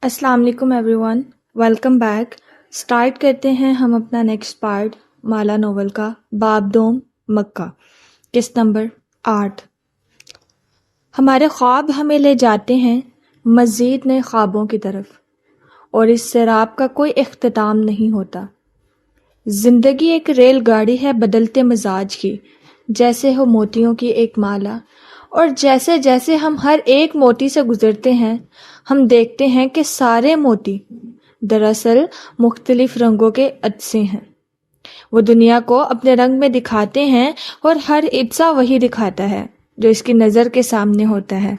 السلام علیکم every one, welcome back. Start کرتے ہیں ہم اپنا نیکسٹ پارٹ مالا ناول کا، باب دوم، مکہ، قسط نمبر 8۔ ہمارے خواب ہمیں لے جاتے ہیں مزید نئے خوابوں کی طرف، اور اس سیراب کا کوئی اختتام نہیں ہوتا۔ زندگی ایک ریل گاڑی ہے بدلتے مزاج کی، جیسے ہو موتیوں کی ایک مالا، اور جیسے جیسے ہم ہر ایک موتی سے گزرتے ہیں ہم دیکھتے ہیں کہ سارے موتی دراصل مختلف رنگوں کے عدسے ہیں۔ وہ دنیا کو اپنے رنگ میں دکھاتے ہیں اور ہر عدسہ وہی دکھاتا ہے جو اس کی نظر کے سامنے ہوتا ہے۔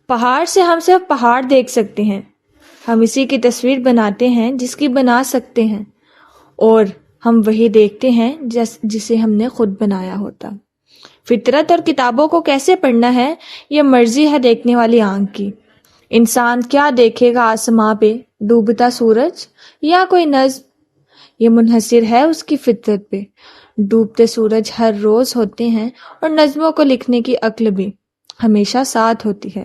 پہاڑ سے ہم صرف پہاڑ دیکھ سکتے ہیں، ہم اسی کی تصویر بناتے ہیں جس کی بنا سکتے ہیں، اور ہم وہی دیکھتے ہیں جسے ہم نے خود بنایا ہوتا۔ فطرت اور کتابوں کو کیسے پڑھنا ہے یہ مرضی ہے دیکھنے والی آنکھ کی۔ انسان کیا دیکھے گا آسماں پہ، ڈوبتا سورج یا کوئی نظم؟ یہ منحصر ہے اس کی فطرت پہ۔ ڈوبتے سورج ہر روز ہوتے ہیں اور نظموں کو لکھنے کی عقل بھی ہمیشہ ساتھ ہوتی ہے،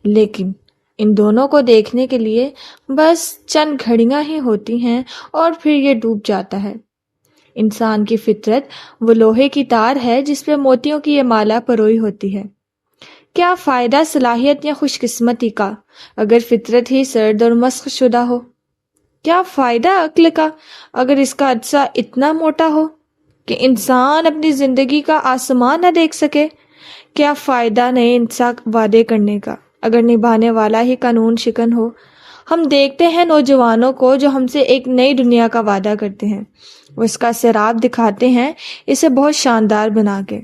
لیکن ان دونوں کو دیکھنے کے لیے بس چند گھڑیاں ہی ہوتی ہیں اور پھر یہ ڈوب جاتا ہے۔ انسان کی فطرت وہ لوہے کی تار ہے جس پہ موتیوں کی یہ مالا پروئی ہوتی ہے۔ کیا فائدہ صلاحیت یا خوش قسمتی کا اگر فطرت ہی سرد اور مسخ شدہ ہو؟ کیا فائدہ عقل کا اگر اس کا عدسہ اتنا موٹا ہو کہ انسان اپنی زندگی کا آسمان نہ دیکھ سکے؟ کیا فائدہ نئے انسان وعدے کرنے کا اگر نبھانے والا ہی قانون شکن ہو؟ ہم دیکھتے ہیں نوجوانوں کو جو ہم سے ایک نئی دنیا کا وعدہ کرتے ہیں، وہ اس کا سیراب دکھاتے ہیں اسے بہت شاندار بنا کے،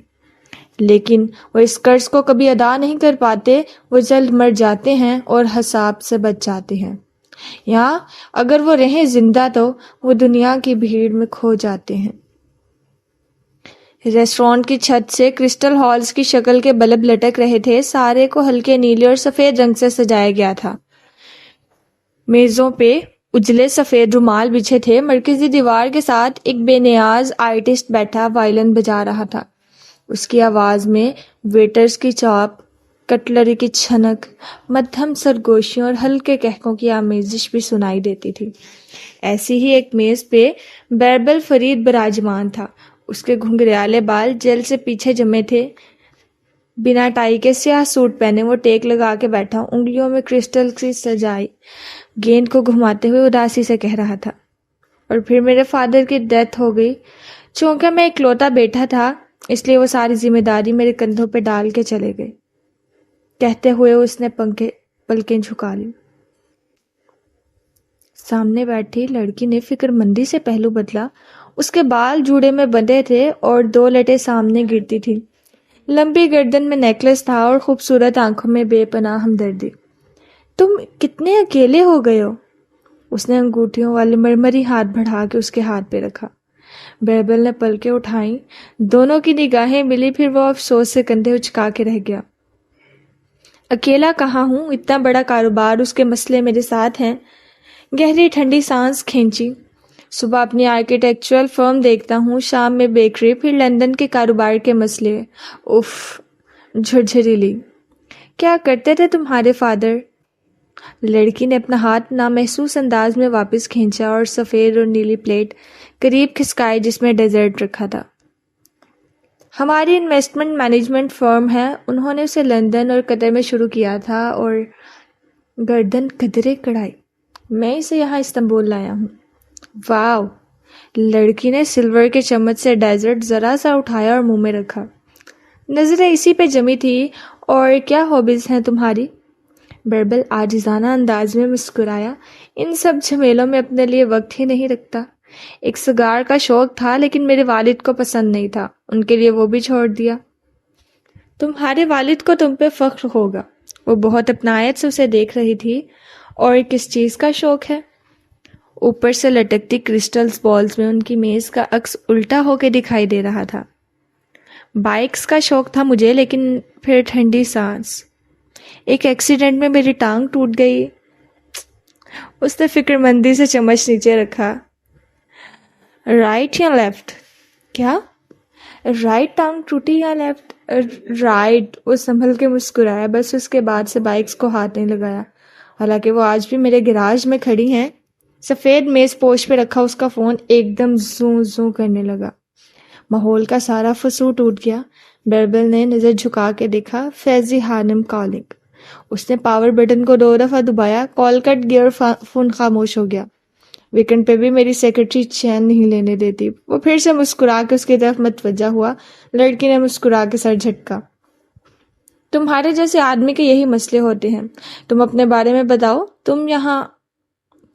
لیکن وہ اس قرض کو کبھی ادا نہیں کر پاتے۔ وہ جلد مر جاتے ہیں اور حساب سے بچ جاتے ہیں، یا اگر وہ رہیں زندہ تو وہ دنیا کی بھیڑ میں کھو جاتے ہیں۔ ریسٹورانٹ کی چھت سے کرسٹل ہالز کی شکل کے بلب لٹک رہے تھے، سارے کو ہلکے نیلے اور سفید رنگ سے سجایا گیا تھا۔ میزوں پہ اجلے سفید رومال بچھے تھے، مرکزی دیوار کے ساتھ ایک بے نیاز آرٹسٹ بیٹھا وائلن بجا رہا تھا۔ اس کی آواز میں ویٹرز کی چاپ، کٹلری کی چھنک، مدھم سرگوشیوں اور ہلکے قہقوں کی آمیزش بھی سنائی دیتی تھی۔ ایسی ہی ایک میز پہ بیربل فرید براجمان تھا۔ اس کے گھنگریالے بال جیل سے پیچھے جمے تھے، بنا ٹائی کے سیاہ سوٹ پہنے وہ ٹیک لگا کے بیٹھا، انگلیوں میں کرسٹل کی سجائی گیند کو گھماتے ہوئے اداسی سے کہہ رہا تھا، اور پھر میرے فادر کی ڈیتھ ہو گئی۔ چونکہ میں اکلوتا بیٹا تھا اس لیے وہ ساری ذمہ داری میرے کندھوں پہ ڈال کے چلے گئے۔ کہتے ہوئے اس نے پلکیں جھکا لی۔ سامنے بیٹھی لڑکی نے فکر مندی سے پہلو بدلا۔ اس کے بال جوڑے میں بندھے تھے اور 2 لٹیں سامنے گرتی تھی، لمبی گردن میں نیکلس تھا اور خوبصورت آنکھوں میں بے پناہ ہمدردی۔ تم کتنے اکیلے ہو گئے ہو؟ اس نے انگوٹھیوں والے مرمری ہاتھ بڑھا کے اس کے ہاتھ پہ رکھا۔ بیربل نے پلکیں اٹھائیں، دونوں کی نگاہیں ملی، پھر وہ افسوس سے کندھے اچکا کے رہ گیا۔ اکیلا کہاں ہوں، اتنا بڑا کاروبار، اس کے مسئلے میرے ساتھ ہیں۔ گہری ٹھنڈی سانس کھینچی۔ صبح اپنی آرکیٹیکچرل فرم دیکھتا ہوں، شام میں بیکری، پھر لندن کے کاروبار کے مسئلے۔ اف، جھرجھری لی۔ کیا کرتے تھے تمہارے فادر؟ لڑکی نے اپنا ہاتھ نامحسوس انداز میں واپس کھینچا اور سفید اور نیلی پلیٹ قریب کھسکائی جس میں ڈیزرٹ رکھا تھا۔ ہماری انویسٹمنٹ مینجمنٹ فرم ہے، انہوں نے اسے لندن اور قطر میں شروع کیا تھا، اور گردن قدرے کڑائی، میں اسے یہاں استنبول لایا ہوں۔ واو! لڑکی نے سلور کے چمچ سے ڈیزرٹ ذرا سا اٹھایا اور منہ میں رکھا۔ نظریں اسی پہ جمی تھی۔ اور کیا ہابیز ہیں تمہاری؟ بیربل عاجزانہ انداز میں مسکرایا۔ ان سب جھمیلوں میں اپنے لیے وقت ہی نہیں رکھتا۔ ایک سگار کا شوق تھا لیکن میرے والد کو پسند نہیں تھا، ان کے لیے وہ بھی چھوڑ دیا۔ تمہارے والد کو تم پہ فخر ہوگا۔ وہ بہت اپنائیت سے اسے دیکھ رہی تھی۔ اور کس چیز کا شوق ہے؟ اوپر سے لٹکتی کرسٹلز بالز میں ان کی میز کا عکس الٹا ہو کے دکھائی دے رہا تھا۔ بائکس کا شوق تھا مجھے، لیکن پھر ٹھنڈی سانس، ایک ایکسیڈنٹ میں میری ٹانگ ٹوٹ گئی۔ اس نے فکر مندی سے چمچ نیچے رکھا۔ رائٹ یا لیفٹ؟ کیا؟ رائٹ ٹانگ ٹوٹی یا لیفٹ؟ رائٹ، وہ سنبھل کے مسکرایا، بس اس کے بعد سے بائکس کو ہاتھ نہیں لگایا۔ حالانکہ وہ آج بھی میرے گراج میں کھڑی ہیں۔ سفید میز پوش پہ رکھا اس کا فون ایک دم زوں زوں کرنے لگا۔ ماحول کا سارا فسو ٹوٹ گیا۔ بیربل نے نظر جھکا کے دیکھا، فیضی خانم کالنگ۔ اس نے پاور بٹن کو 2 دفعہ دبایا، کال کٹ گیا اور فون خاموش ہو گیا۔ ویکنڈ پہ بھی میری سیکرٹری چین نہیں لینے دیتی۔ وہ پھر سے مسکرا کے اس کی طرف متوجہ ہوا۔ لڑکی نے مسکرا کے سر جھٹکا۔ تمہارے جیسے آدمی کے یہی مسئلے ہوتے ہیں۔ تم اپنے بارے میں بتاؤ، تم یہاں۔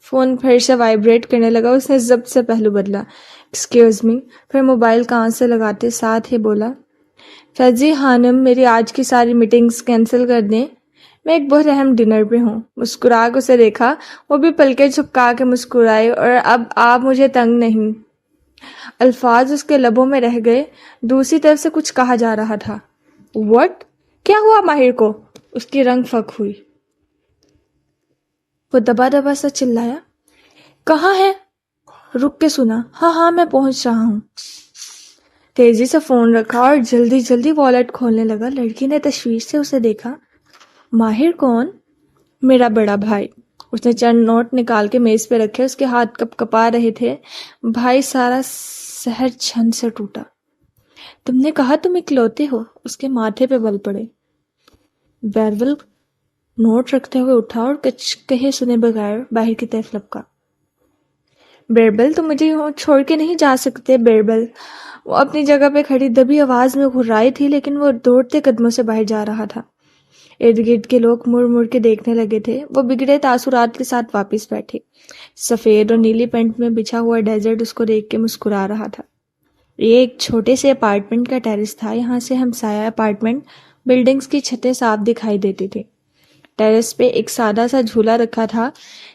فون پھر سے وائبریٹ کرنے لگا۔ اس نے ضبط سے پہلو بدلا۔ ایکسکیوز می، پھر موبائل کان سے لگاتے ساتھ ہی بولا، فیضی خانم میری آج کی ساری میٹنگز کینسل کر دیں، میں ایک بہت اہم ڈنر پہ ہوں۔ مسکرا کے اسے دیکھا، وہ بھی پلکیں جھپکا کے مسکرائی، اور اب آپ مجھے تنگ نہیں۔ الفاظ اس کے لبوں میں رہ گئے۔ دوسری طرف سے کچھ کہا جا رہا تھا۔ وٹ؟ کیا ہوا ماہر کو؟ اس کی رنگ فک ہوئی۔ وہ دبا دبا سا چلایا، کہاں ہے؟ رک کے سنا، ہاں میں پہنچ رہا ہوں۔ تیزی سے فون رکھا اور جلدی جلدی والیٹ کھولنے لگا۔ لڑکی نے تشویش سے اسے دیکھا۔ ماہر کون؟ میرا بڑا بھائی۔ اس نے چند نوٹ نکال کے میز پہ رکھے۔ اس کے ہاتھ کپ کپا رہے تھے۔ بھائی سارا سحر چھن سے ٹوٹا۔ تم نے کہا تم اکلوتے ہو؟ اس کے ماتھے پہ بل پڑے۔ بیربل نوٹ رکھتے ہوئے اٹھا اور کچھ کہے سنے بغیر باہر کی طرف لپکا۔ بیربل تم مجھے یوں چھوڑ کے نہیں جا سکتے بیربل۔ وہ اپنی جگہ پہ کھڑی دبی آواز میں گھررائی تھی، لیکن وہ دوڑتے قدموں سے باہر جا رہا تھا۔ ارد گرد کے لوگ مڑ مڑ کے دیکھنے لگے تھے۔ وہ بگڑے تاثرات کے ساتھ واپس بیٹھے۔ سفید اور نیلی پینٹ میں بچھا ہوا ڈیزرٹ اس کو دیکھ کے مسکرا رہا تھا۔ یہ ایک چھوٹے سے اپارٹمنٹ کا ٹیرس تھا۔ یہاں سے ہمسایہ اپارٹمنٹ بلڈنگز کی چھتیں صاف دکھائی دیتی تھی۔ ٹیرس پہ ایک سادہ سا جھولا رکھا تھا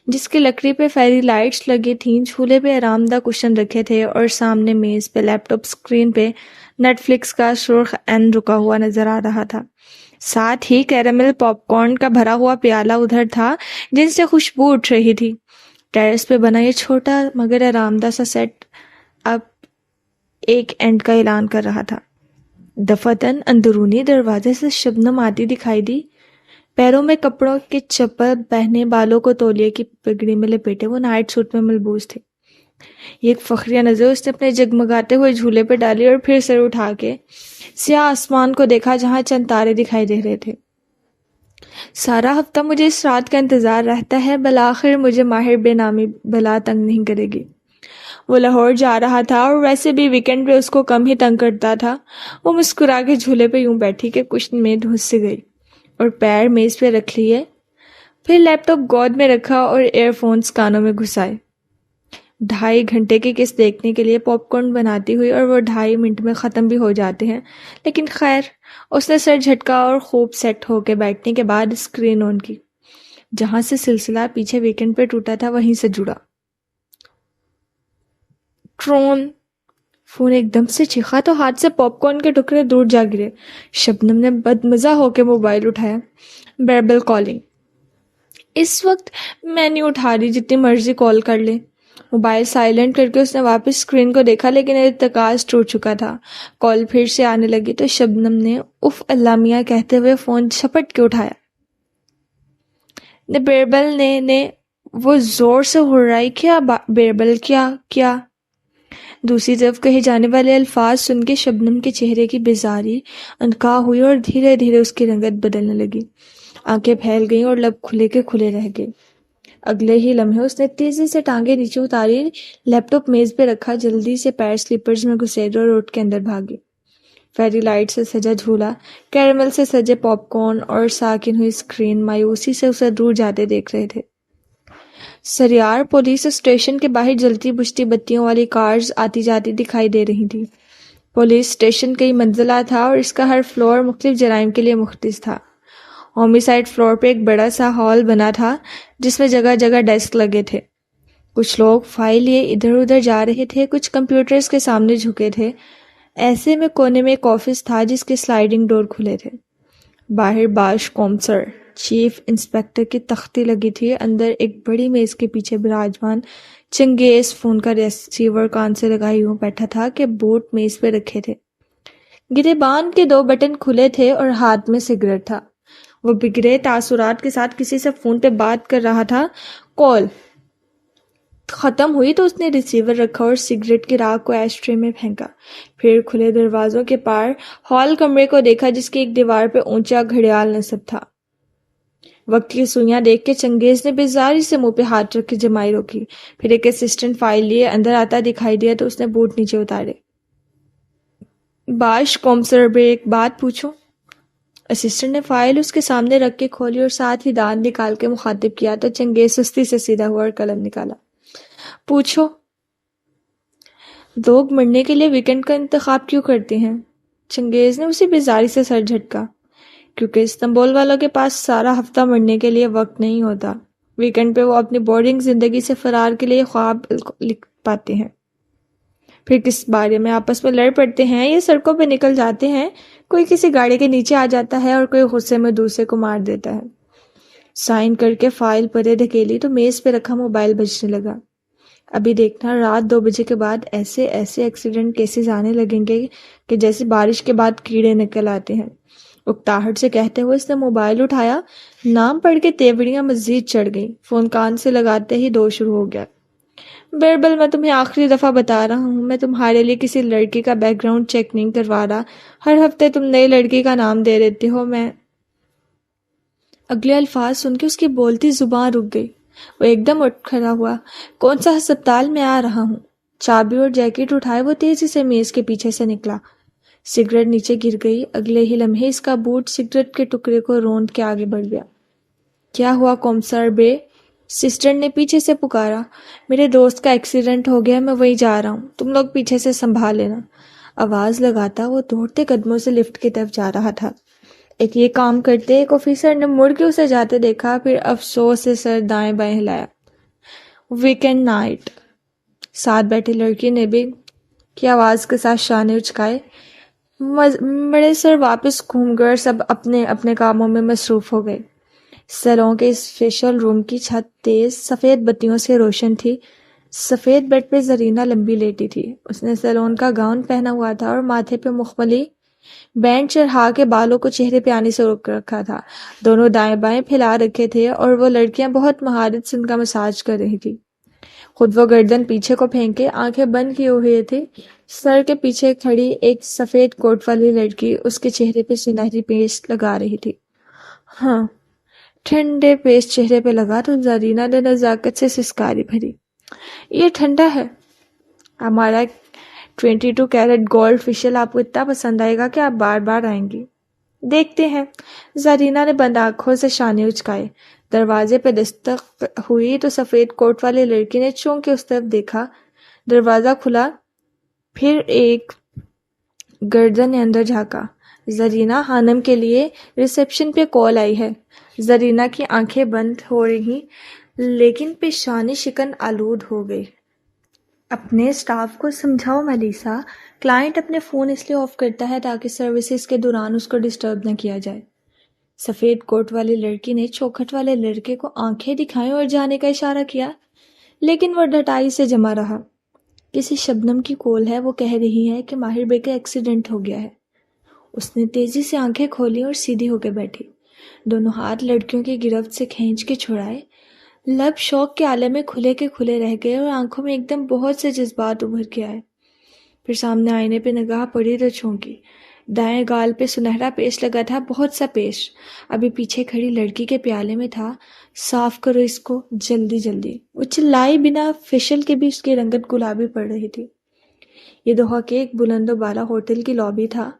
جس کی لکڑی پہ فیری لائٹس لگی تھیں۔ جھولے پہ آرام دہ کشن رکھے تھے اور سامنے میز پہ لیپ ٹاپ اسکرین پہ نیٹ فلکس کا سرخ این رکا ہوا نظر آ رہا تھا۔ ساتھ ہی کیرامل پاپ کارن کا بھرا ہوا پیالہ ادھر تھا جن سے خوشبو اٹھ رہی تھی۔ ٹیرس پہ بنا یہ چھوٹا مگر آرام دہ سا سیٹ اب ایک اینڈ کا اعلان کر رہا تھا۔ دفتن اندرونی دروازے سے شبنم آتی دکھائی دی۔ پیروں میں کپڑوں کے چپل پہنے، بالوں کو تولیے کی پگڑی میں لپیٹے، وہ نائٹ سوٹ میں ملبوس تھے۔ یہ ایک فخریہ نظر اس نے اپنے جگمگاتے ہوئے جھولے پہ ڈالی اور پھر سر اٹھا کے سیاہ آسمان کو دیکھا جہاں چند تارے دکھائی دے رہے تھے۔ سارا ہفتہ مجھے اس رات کا انتظار رہتا ہے، بالآخر مجھے ماہر بے نامی بلا تنگ نہیں کرے گی۔ وہ لاہور جا رہا تھا اور ویسے بھی ویکنڈ پہ اس کو کم ہی تنگ کرتا تھا۔ وہ مسکرا کے جھولے پہ یوں بیٹھی کہ کچھ میں دھس سے گئی اور پیر میز پہ رکھ لیے، پھر لیپ ٹاپ گود میں رکھا اور ایئر فونز کانوں میں گھسائے۔ 2.5 گھنٹے کی قسط دیکھنے کے لیے پاپ کارن بناتی ہوئی، اور وہ 2.5 منٹ میں ختم بھی ہو جاتے ہیں، لیکن خیر۔ اس نے سر جھٹکا اور خوب سیٹ ہو کے بیٹھنے کے بعد اسکرین آن کی۔ جہاں سے سلسلہ پیچھے ویکنڈ پہ ٹوٹا تھا وہیں سے جڑا۔ ٹرون! فون ایک دم سے چیخا تو ہاتھ سے پاپ کارن کے ٹکڑے دور جا گرے۔ شبنم نے بدمزہ ہو کے موبائل اٹھایا۔ بیربل کالنگ۔ اس وقت میں نہیں اٹھا رہی، جتنی مرضی کال کر لے۔ موبائل سائلنٹ کر کے اس نے واپس اسکرین کو دیکھا، لیکن ارتکاز ٹوٹ چکا تھا۔ کال پھر سے آنے لگی تو شبنم نے اف اللہ میاں کہتے ہوئے فون چھپٹ کے اٹھایا۔ بیربل نے وہ زور سے ہررائی، کیا بیربل؟ کیا؟ دوسری طرف کہے جانے والے الفاظ سن کے شبنم کے چہرے کی بیزاری انکا ہوئی اور دھیرے دھیرے اس کی رنگت بدلنے لگی۔ آنکھیں پھیل گئیں اور لب کھلے کے کھلے رہ گئے۔ اگلے ہی لمحے اس نے تیزی سے ٹانگیں نیچے اتاری، لیپ ٹاپ میز پہ رکھا، جلدی سے پیر سلیپرز میں گھسیٹے اور اٹھ کے اندر بھاگی۔ فیری لائٹ سے سجا جھولا، کیرامل سے سجے پاپ کارن اور ساکن ہوئی اسکرین مایوسی سے اسے دور جاتے دیکھ رہے تھے۔ سریار پولیس اسٹیشن کے باہر جلتی بجھتی بتیوں والی کارز آتی جاتی دکھائی دے رہی تھی۔ پولیس اسٹیشن کئی منزلہ تھا اور اس کا ہر فلور مختلف جرائم کے لیے مختص تھا۔ ہومیسائڈ فلور پہ ایک بڑا سا ہال بنا تھا جس میں جگہ جگہ ڈیسک لگے تھے۔ کچھ لوگ فائل لیے ادھر ادھر جا رہے تھے، کچھ کمپیوٹرز کے سامنے جھکے تھے۔ ایسے میں کونے میں ایک آفس تھا جس کے سلائیڈنگ ڈور کھلے تھے۔ باہر باش کومسر چیف انسپیکٹر کی تختی لگی تھی۔ اندر ایک بڑی میز کے پیچھے براجمان چنگیز فون کا ریسیور کان سے لگائی ہوں بیٹھا تھا کہ بوٹ میز پہ رکھے تھے۔ گریبان کے 2 بٹن کھلے تھے اور ہاتھ میں سگریٹ تھا۔ وہ بگڑے تاثرات کے ساتھ کسی سے فون پہ بات کر رہا تھا۔ کال ختم ہوئی تو اس نے ریسیور رکھا اور سگریٹ کی راکھ کو ایش ٹرے میں پھینکا۔ پھر کھلے دروازوں کے پار ہال کمرے کو دیکھا جس کی ایک دیوار پہ اونچا گھڑیال نصب تھا۔ وقت کی سوئیاں دیکھ کے چنگیز نے بیزاری سے منہ پہ ہاتھ رکھ کے جمائی روکی۔ پھر ایک اسسٹنٹ فائل لیے اندر آتا دکھائی دیا تو اس نے بوٹ نیچے اتارے۔ باش کومسر بے ایک بات پوچھوں؟ اسسٹنٹ نے فائل اس کے سامنے رکھ کے کھولی اور ساتھ ہی دانت نکال کے مخاطب کیا تو چنگیز سستی سے سیدھا ہوا اور قلم نکالا۔ پوچھو۔ لوگ مرنے کے لیے ویکنڈ کا انتخاب کیوں کرتے ہیں؟ چنگیز نے اسی بیزاری سے سر جھٹکا۔ کیونکہ استنبول والوں کے پاس سارا ہفتہ مرنے کے لیے وقت نہیں ہوتا۔ ویکنڈ پہ وہ اپنی بورڈنگ زندگی سے فرار کے لیے خواب لکھ پاتے ہیں۔ پھر کس بارے میں آپس میں لڑ پڑتے ہیں یا سڑکوں پہ نکل جاتے ہیں، کوئی کسی گاڑی کے نیچے آ جاتا ہے اور کوئی غصے میں دوسرے کو مار دیتا ہے۔ سائن کر کے فائل پرے دھکیلی تو میز پہ رکھا موبائل بجنے لگا۔ ابھی دیکھنا رات 2 بجے کے بعد ایسے ایکسیڈنٹ کیسز آنے لگیں گے کہ جیسے بارش کے بعد کیڑے نکل آتے ہیں۔ اکتاہٹ سے کہتے ہوئے اس نے موبائل اٹھایا۔ نام پڑھ کے تیوڑیاں مزید چڑھ گئیں۔ فون کان سے لگاتے ہی 2 شروع ہو گیا۔ بیربل، میں تمہیں آخری دفعہ بتا رہا ہوں، میں تمہارے لیے کسی لڑکی کا بیک گراؤنڈ چیک نہیں کروا رہا۔ ہر ہفتے تم نئی لڑکی کا نام دے دیتے ہو۔ میں اگلے الفاظ سن کے اس کی بولتی زبان رک گئی۔ وہ ایک دم اٹھ کھڑا ہوا۔ کون سا ہسپتال میں آ رہا ہوں؟ چابی اور جیکٹ اٹھائے وہ تیزی سے میز کے پیچھے سے نکلا۔ سگریٹ نیچے گر گئی۔ اگلے ہی لمحے اس کا بوٹ سگریٹ کے ٹکڑے کو روند کے آگے بڑھ گیا۔ کیا ہوا کومسر بے؟ سسٹر نے پیچھے سے پکارا۔ میرے دوست کا ایکسیڈنٹ ہو گیا، میں وہیں جا رہا ہوں، تم لوگ پیچھے سے سنبھال لینا۔ آواز لگاتا وہ دوڑتے قدموں سے لفٹ کی طرف جا رہا تھا۔ ایک یہ کام کرتے ایک آفیسر نے مڑ کے اسے جاتے دیکھا، پھر افسوس سے سر دائیں بائیں ہلایا۔ Weekend night. ساتھ بیٹھی لڑکی نے بھی کی آواز کے ساتھ شانے اچکائے۔ بڑے سر واپس گھوم گئے اور سب اپنے اپنے کاموں میں مصروف ہو گئے۔ سیلون کے اس فیشل روم کی چھت تیز سفید بتیوں سے روشن تھی۔ سفید بیڈ پہ زرینہ لمبی لیٹی تھی۔ اس نے سیلون کا گاؤن پہنا ہوا تھا اور ماتھے پہ مخملی بینڈ چڑھا کے بالوں کو چہرے پہ آنے سے روک رکھا تھا۔ دونوں دائیں بائیں پھیلا رکھے تھے اور وہ لڑکیاں بہت مہارت سے ان کا مساج کر رہی تھی۔ خود وہ گردن پیچھے کو پھینکے آنکھیں بند کیے ہوئے تھی۔ سر کے پیچھے کھڑی ایک سفید کوٹ والی لڑکی اس کے چہرے پہ سنہری پیسٹ لگا رہی تھی۔ ہاں، ٹھنڈے پیسٹ چہرے پہ لگا تو زرینہ نے نزاکت سے سسکاری بھری۔ یہ ٹھنڈا ہے۔ ہمارا 22 کیرٹ گولڈ فیشل آپ کو اتنا پسند آئے گا کہ آپ بار بار آئیں گی۔ دیکھتے ہیں۔ زرینہ نے بند آنکھوں سے شانے اچکائے۔ دروازے پہ دستک ہوئی تو سفید کوٹ والی لڑکی نے چونک کے اس طرف دیکھا۔ دروازہ کھلا، پھر ایک گردن نے اندر جھانکا۔ زرینہ خانم کے لیے ریسیپشن پہ کال آئی ہے۔ زرینہ کی آنکھیں بند ہو رہی لیکن پیشانی شکن آلود ہو گئی۔ اپنے سٹاف کو سمجھاؤ میلیسا، کلائنٹ اپنے فون اس لیے آف کرتا ہے تاکہ سروسز کے دوران اس کو ڈسٹرب نہ کیا جائے۔ سفید کوٹ والی لڑکی نے چوکھٹ والے لڑکے کو آنکھیں دکھائیں اور جانے کا اشارہ کیا، لیکن وہ ڈٹائی سے جمع رہا۔ کسی شبنم کی کال ہے، وہ کہہ رہی ہے کہ ماہر بے کا ایکسیڈنٹ ہو گیا ہے۔ اس نے تیزی سے آنکھیں کھولی اور سیدھی ہو کے بیٹھی۔ دونوں ہاتھ لڑکیوں کی گرفت سے کھینچ کے چھڑائے۔ لب شوق کے عالم میں کھلے کے کھلے رہ گئے اور آنکھوں میں ایک دم بہت سے جذبات ابھر کے آئے۔ پھر سامنے آئینے پہ نگاہ پڑی تو چونکی۔ دائیں گال پہ سنہرا پیسٹ لگا تھا، بہت سا پیسٹ ابھی پیچھے کھڑی لڑکی کے پیالے میں تھا۔ صاف کرو اس کو جلدی جلدی، وہ چلائی بنا فیشل کے بھی اس کی رنگت گلابی پڑ رہی تھی۔ یہ دوحہ کے ایک بلند و بالا ہوٹل کی لابی تھا۔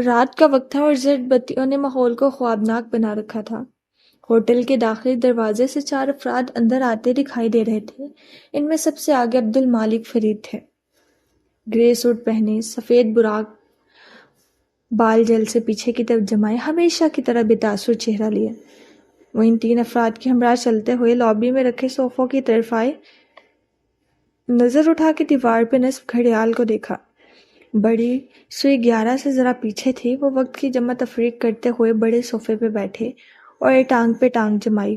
رات کا وقت تھا اور زرد بتیوں نے ماحول کو خوابناک بنا رکھا تھا۔ ہوٹل کے داخلی دروازے سے 4 افراد اندر آتے دکھائی دے رہے تھے۔ ان میں سب سے آگے عبد المالک فرید تھے، گرے سوٹ پہنے، سفید براق، بال جل سے پیچھے کی طرف جمائے، ہمیشہ کی طرح بے تاثر چہرہ لیے۔ وہ ان 3 افراد کے ہمراہ چلتے ہوئے لابی میں رکھے صوفوں کی طرف آئے۔ نظر اٹھا کے دیوار پہ نصب گھڑیال کو دیکھا۔ بڑی سوئی 11 سے ذرا پیچھے تھی۔ وہ وقت کی جمع تفریق کرتے ہوئے بڑے صوفے پہ بیٹھے اور ایک ٹانگ پہ ٹانگ جمائی۔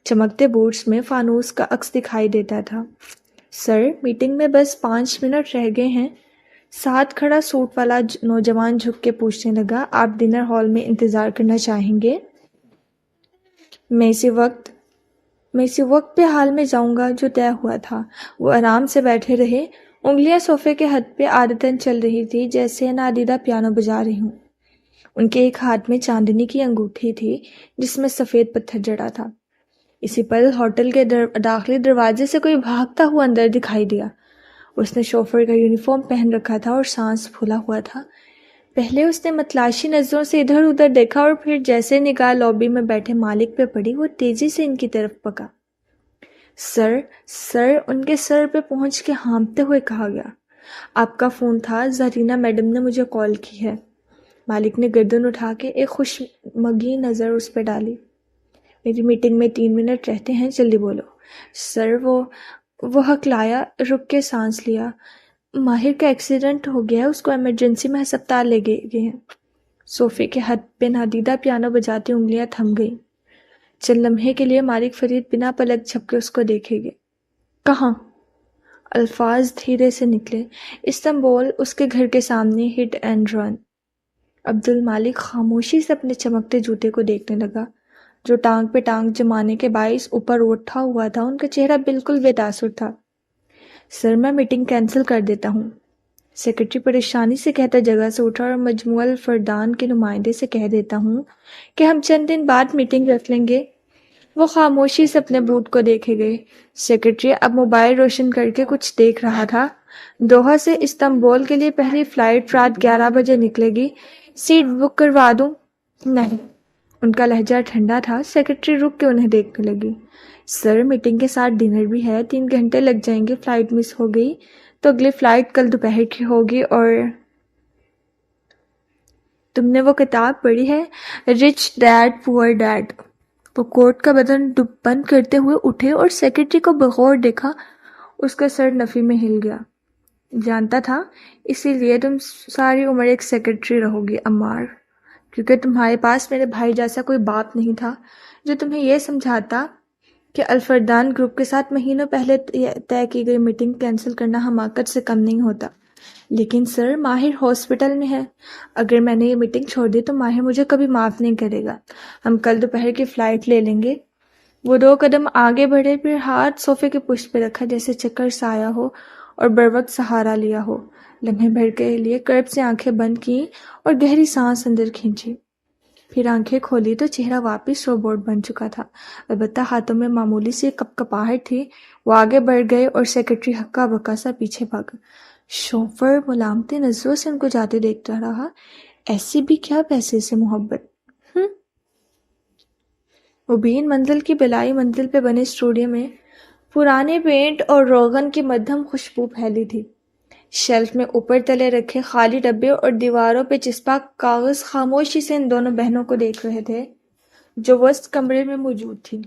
چمکتے بوٹس میں فانوس کا عکس دکھائی دیتا تھا۔ سر، میٹنگ میں بس 5 منٹ رہ گئے ہیں۔ ساتھ کھڑا سوٹ والا نوجوان جھک کے پوچھنے لگا، آپ ڈنر ہال میں انتظار کرنا چاہیں گے؟ میں اسی وقت پہ حال میں جاؤں گا جو طے ہوا تھا۔ وہ آرام سے بیٹھے رہے، انگلیاں صوفے کے ہتھ پہ عادتاً چل رہی تھی جیسے نادیدہ پیانو بجا رہی ہوں۔ ان کے ایک ہاتھ میں چاندنی کی انگوٹھی تھی جس میں سفید پتھر جڑا تھا۔ اسی پل ہوٹل کے داخلی دروازے سے کوئی بھاگتا ہوا اندر دکھائی دیا۔ اس نے شوفر کا یونیفارم پہن رکھا تھا اور سانس پھولا ہوا تھا۔ پہلے اس نے متلاشی نظروں سے ادھر ادھر دیکھا اور پھر جیسے نگاہ لابی میں بیٹھے مالک پہ پڑی وہ تیزی سے ان کی طرف پکا۔ سر ان کے سر پہ پہنچ کے ہانپتے ہوئے کہا گیا۔ آپ کا فون تھا، زرینہ میڈم نے مجھے کال کی ہے۔ مالک نے گردن اٹھا کے ایک خوش مگی نظر اس پہ ڈالی۔ میری میٹنگ میں 3 منٹ رہتے ہیں، جلدی بولو۔ سر وہ ہکلایا، رک کے سانس لیا۔ ماہر کا ایکسیڈنٹ ہو گیا ہے، اس کو ایمرجنسی میں ہسپتال لے گئے ہیں۔ صوفے کے ہاتھ پہ نادیدہ پیانو بجاتی انگلیاں تھم گئیں۔ چند لمحے کے لیے مالک فرید بنا پلک جھپکے اس کو دیکھے گئے۔ کہاں؟ الفاظ دھیرے سے نکلے۔ استنبول، اس کے گھر کے سامنے، ہٹ اینڈ رن۔ عبد المالک خاموشی سے اپنے چمکتے جوتے کو دیکھنے لگا جو ٹانگ پہ ٹانگ جمانے کے باعث اوپر اٹھا ہوا تھا۔ ان کا چہرہ بالکل بے تاثر تھا۔ سر، میں میٹنگ کینسل کر دیتا ہوں، سیکرٹری پریشانی سے کہتا جگہ سے اٹھا، اور مجموعہ الفردان کے نمائندے سے کہہ دیتا ہوں کہ ہم چند دن بعد میٹنگ رکھ لیں گے۔ وہ خاموشی سے اپنے بوٹ کو دیکھے گئے۔ سیکرٹری اب موبائل روشن کر کے کچھ دیکھ رہا تھا۔ دوحہ سے استنبول کے لیے پہلی فلائٹ رات 11 بجے نکلے گی، سیٹ بک کروا دوں؟ نہیں۔ ان کا لہجہ ٹھنڈا تھا۔ سیکرٹری رک کے انہیں دیکھنے لگی۔ سر، میٹنگ کے ساتھ ڈنر بھی ہے، 3 گھنٹے لگ جائیں گے۔ فلائٹ مس ہو گئی تو اگلی فلائٹ کل دوپہر کی ہوگی۔ اور تم نے وہ کتاب پڑھی ہے، رچ ڈیڈ پور ڈیڈ؟ وہ کوٹ کا بٹن بند کرتے ہوئے اٹھے اور سیکرٹری کو بغور دیکھا۔ اس کا سر نفی میں ہل گیا۔ جانتا تھا، اسی لیے تم ساری عمر ایک سیکرٹری رہو گی عمار، کیونکہ تمہارے پاس میرے بھائی جیسا کوئی باپ نہیں تھا جو تمہیں یہ سمجھاتا کہ الفردان گروپ کے ساتھ مہینوں پہلے طے کی گئی میٹنگ کینسل کرنا حماقت سے کم نہیں ہوتا۔ لیکن سر، ماہر ہاسپٹل میں ہے، اگر میں نے یہ میٹنگ چھوڑ دی تو ماہر مجھے کبھی معاف نہیں کرے گا۔ ہم کل دوپہر کی فلائٹ لے لیں گے۔ وہ 2 قدم آگے بڑھے، پھر ہاتھ صوفے کے پشت پہ رکھا جیسے چکر سے آیا ہو اور بروقت سہارا لیا ہو۔ لمحے بھر کے لیے کرب سے آنکھیں بند کیں اور گہری سانس اندر کھینچی، پھر آنکھیں کھولی تو چہرہ واپس روبوٹ بن چکا تھا، البتہ ہاتھوں میں معمولی سی کپکپاہٹ تھی۔ وہ آگے بڑھ گئے اور سیکرٹری ہکا بکا سا پیچھے بھاگا۔ شوفر ملامتی نظروں سے ان کو جاتے دیکھتا رہا۔ ایسی بھی کیا پیسے سے محبت؟ مبین منزل کی بلائی منزل پہ بنے اسٹوڈیو میں پرانے پینٹ اور روغن کی مدھم خوشبو پھیلی تھی۔ شیلف میں اوپر تلے رکھے خالی ڈبے اور دیواروں پہ چسپا کاغذ خاموشی سے ان دونوں بہنوں کو دیکھ رہے تھے جو وسط کمرے میں موجود تھی۔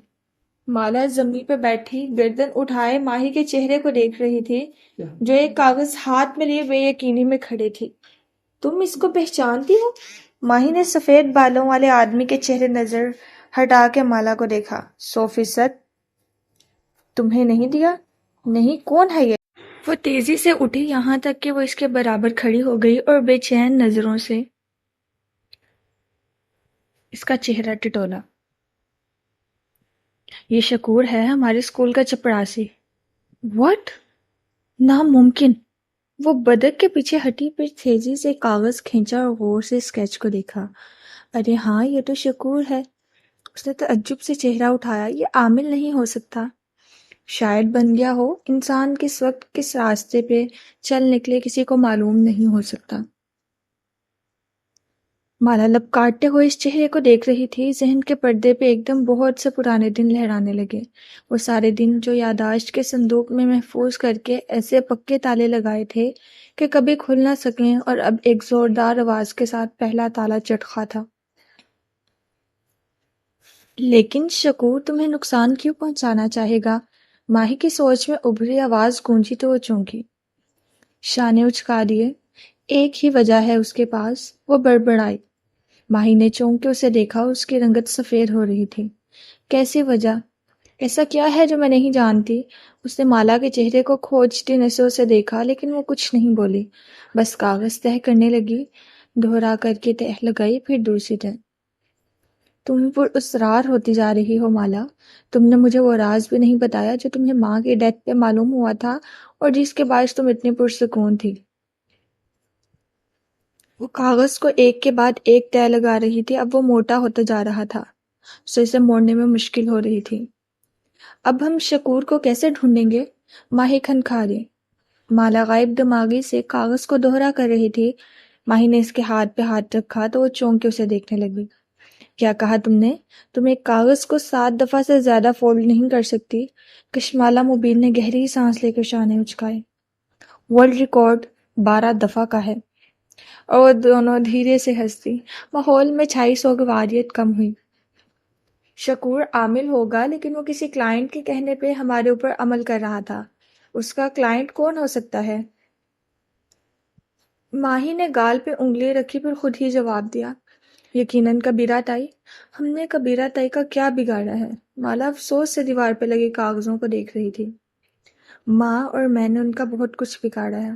مالا زمین پہ بیٹھی گردن اٹھائے ماہی کے چہرے کو دیکھ رہی تھی جو ایک کاغذ ہاتھ میں لیے بے یقینی میں کھڑے تھی۔ تم اس کو پہچانتی ہو؟ ماہی نے سفید بالوں والے آدمی کے چہرے نظر ہٹا کے مالا کو دیکھا۔ 100% تمہیں نہیں دیا؟ نہیں، کون ہے یہ؟ وہ تیزی سے اٹھی یہاں تک کہ وہ اس کے برابر کھڑی ہو گئی اور بے چین نظروں سے اس کا چہرہ ٹٹولا۔ یہ شکور ہے، ہمارے اسکول کا چپڑاسی۔ واٹ؟ ناممکن۔ وہ بدک کے پیچھے ہٹی، پھر تیزی سے کاغذ کھینچا اور غور سے اسکیچ کو دیکھا۔ ارے ہاں، یہ تو شکور ہے۔ اس نے تعجب سے چہرہ اٹھایا۔ یہ عامل نہیں ہو سکتا، شاید بن گیا ہو۔ انسان کس وقت کس راستے پہ چل نکلے کسی کو معلوم نہیں ہو سکتا۔ مالا لب کاٹتے ہوئے اس چہرے کو دیکھ رہی تھی۔ ذہن کے پردے پہ ایک دم بہت سے پرانے دن لہرانے لگے، وہ سارے دن جو یادداشت کے صندوق میں محفوظ کر کے ایسے پکے تالے لگائے تھے کہ کبھی کھل نہ سکیں، اور اب ایک زوردار آواز کے ساتھ پہلا تالا چٹخا تھا۔ لیکن شکور تمہیں نقصان کیوں پہنچانا چاہے گا؟ ماہی کی سوچ میں ابھری آواز گونجی تو وہ چونکی، شانے اچکا دیے۔ ایک ہی وجہ ہے اس کے پاس، وہ بڑبڑائی۔ ماہی نے چونک کے اسے دیکھا، اس کی رنگت سفید ہو رہی تھی۔ کیسی وجہ؟ ایسا کیا ہے جو میں نہیں جانتی؟ اس نے مالا کے چہرے کو کھوجتی نظروں سے دیکھا، لیکن وہ کچھ نہیں بولی، بس کاغذ تہہ کرنے لگی، دہرا کر کے تہہ لگائی، پھر دوسری تہہ۔ تم پر اصرار ہوتی جا رہی ہو مالا. تم نے مجھے وہ راز بھی نہیں بتایا جو تمہیں ماں کی ڈیتھ پہ معلوم ہوا تھا اور جس کے باعث تم اتنی پرسکون تھی. وہ کاغذ کو ایک کے بعد ایک تہہ لگا رہی تھی. اب وہ موٹا ہوتا جا رہا تھا سو اسے موڑنے میں مشکل ہو رہی تھی. اب ہم شکور کو کیسے ڈھونڈیں گے؟ ماہی کھنکھاری. مالا غائب دماغی سے کاغذ کو دوہرا کر رہی تھی. ماہی نے اس کے ہاتھ پہ ہاتھ رکھا تو وہ چونک کے اسے دیکھنے لگی. کیا کہا تم نے؟ تم ایک کاغذ کو 7 دفعہ سے زیادہ فولڈ نہیں کر سکتی. کشمالہ مبین نے گہری سانس لے کر شانے اچکائے. ورلڈ ریکارڈ 12 دفعہ کا ہے. اور وہ دونوں دھیرے سے ہنسی. ماحول میں چھائی سوگواریت کم ہوئی. شکور عامل ہوگا لیکن وہ کسی کلائنٹ کے کہنے پہ ہمارے اوپر عمل کر رہا تھا. اس کا کلائنٹ کون ہو سکتا ہے؟ ماہی نے گال پہ انگلی رکھی پھر خود ہی جواب دیا. یقیناً کبیرہ تائی. ہم نے کبیرہ تائی کا کیا بگاڑا ہے؟ مالا افسوس سے دیوار پہ لگے کاغذوں کو دیکھ رہی تھی. ماں اور میں نے ان کا بہت کچھ بگاڑا ہے.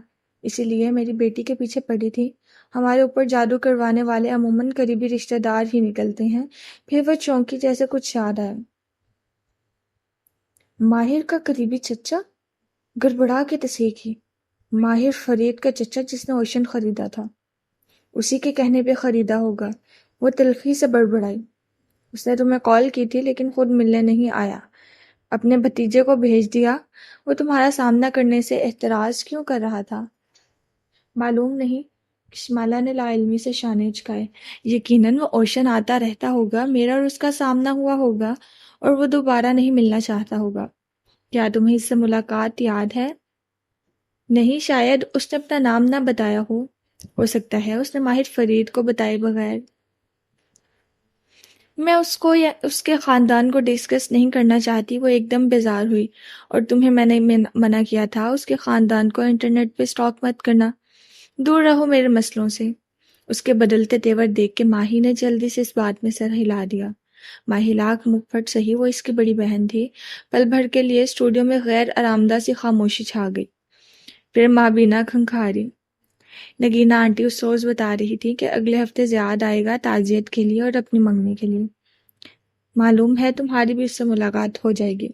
اسی لیے میری بیٹی کے پیچھے پڑی تھی. ہمارے اوپر جادو کروانے والے عموماً قریبی رشتہ دار ہی نکلتے ہیں. پھر وہ چونکی جیسے کچھ یاد آیا. ماہر کا قریبی چچا؟ گڑبڑا کے تصحیح کی. ماہر فرید کا چچا جس نے اوشن خریدا تھا. اسی کے کہنے پہ خریدا ہوگا. وہ تلخی سے بڑبڑائی. اس نے تمہیں کال کی تھی لیکن خود ملنے نہیں آیا. اپنے بھتیجے کو بھیج دیا. وہ تمہارا سامنا کرنے سے احتراز کیوں کر رہا تھا؟ معلوم نہیں. کشمالہ نے لا علمی سے شانے اچکائے. یقیناً وہ اوشن آتا رہتا ہوگا. میرا اور اس کا سامنا ہوا ہوگا اور وہ دوبارہ نہیں ملنا چاہتا ہوگا. کیا تمہیں اس سے ملاقات یاد ہے؟ نہیں، شاید اس نے اپنا نام نہ بتایا ہو سکتا ہے اس نے ماہر فرید کو بتائے بغیر. میں اس کو یا اس کے خاندان کو ڈسکس نہیں کرنا چاہتی. وہ ایک دم بیزار ہوئی. اور تمہیں میں نے منع کیا تھا اس کے خاندان کو انٹرنیٹ پہ سٹاک مت کرنا. دور رہو میرے مسئلوں سے. اس کے بدلتے تیور دیکھ کے ماہی نے جلدی سے اس بات میں سر ہلا دیا. ماہی لاکھ منہ پھٹ سہی، وہ اس کی بڑی بہن تھی. پل بھر کے لیے اسٹوڈیو میں غیر آرامدہ سی خاموشی چھا گئی. پھر مابینہ کھنکھاری. نگینہ آنٹی اس روز بتا رہی تھی کہ اگلے ہفتے زیاد آئے گا تعزیت کے لیے اور اپنی منگنی کے لیے. معلوم ہے تمہاری بھی اس سے ملاقات ہو جائے گی.